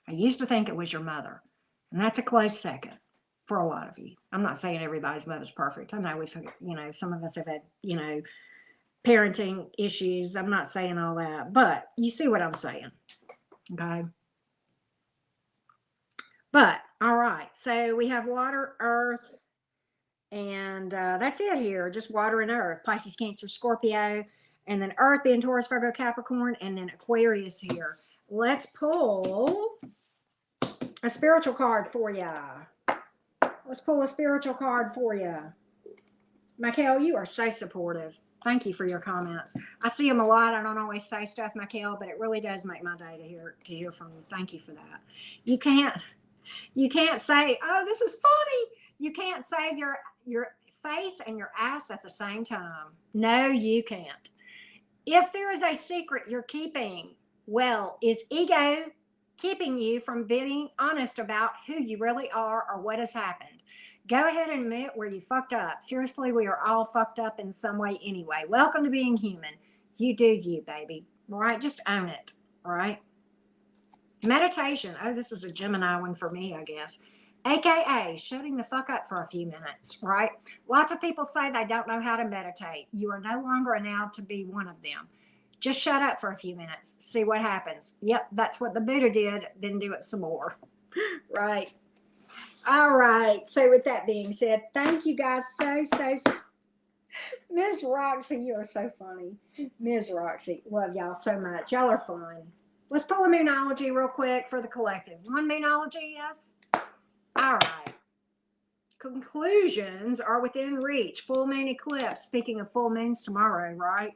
I used to think it was your mother, and that's a close second for a lot of you. I'm not saying everybody's mother's perfect. I know some of us have had, parenting issues. I'm not saying all that, but you see what I'm saying. Okay. But, all right. So we have water, earth, and that's it here. Just water and earth. Pisces, Cancer, Scorpio, and then earth being Taurus, Virgo, Capricorn, and then Aquarius here. Let's pull a spiritual card for you. Let's pull a spiritual card for you. Michael, you are so supportive. Thank you for your comments. I see them a lot. I don't always say stuff, Michael, but it really does make my day to hear from you. Thank you for that. You can't say, "Oh, this is funny." You can't save your face and your ass at the same time. No, you can't. If there is a secret you're keeping, well, is ego keeping you from being honest about who you really are or what has happened? Go ahead and admit where you fucked up. Seriously, we are all fucked up in some way anyway. Welcome to being human. You do you, baby. All right? Just own it. All right? Meditation. Oh, this is a Gemini one for me, I guess. AKA shutting the fuck up for a few minutes, right? Lots of people say they don't know how to meditate. You are no longer allowed to be one of them. Just shut up for a few minutes. See what happens. Yep, that's what the Buddha did. Then do it some more. Right. All right. So with that being said, thank you guys so. Ms. Roxy, you are so funny. Ms. Roxy, love y'all so much. Y'all are fun. Let's pull a moonology real quick for the collective. One moonology, yes? All right. Conclusions are within reach. Full moon eclipse. Speaking of full moons tomorrow, right?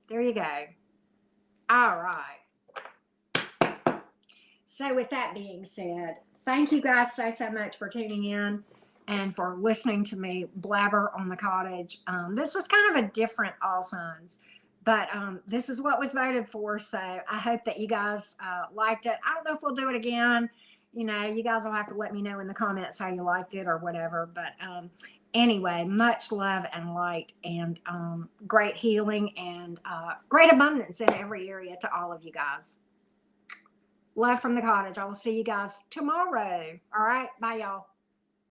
There you go. All right. So with that being said, thank you guys so much for tuning in and for listening to me blabber on the cottage. This was kind of a different all signs, but this is what was voted for. So I hope that you guys liked it. I don't know if we'll do it again. You know, you guys will have to let me know in the comments how you liked it or whatever. But anyway, much love and light and great healing and great abundance in every area to all of you guys. Love from the cottage. I will see you guys tomorrow. All right. Bye, y'all.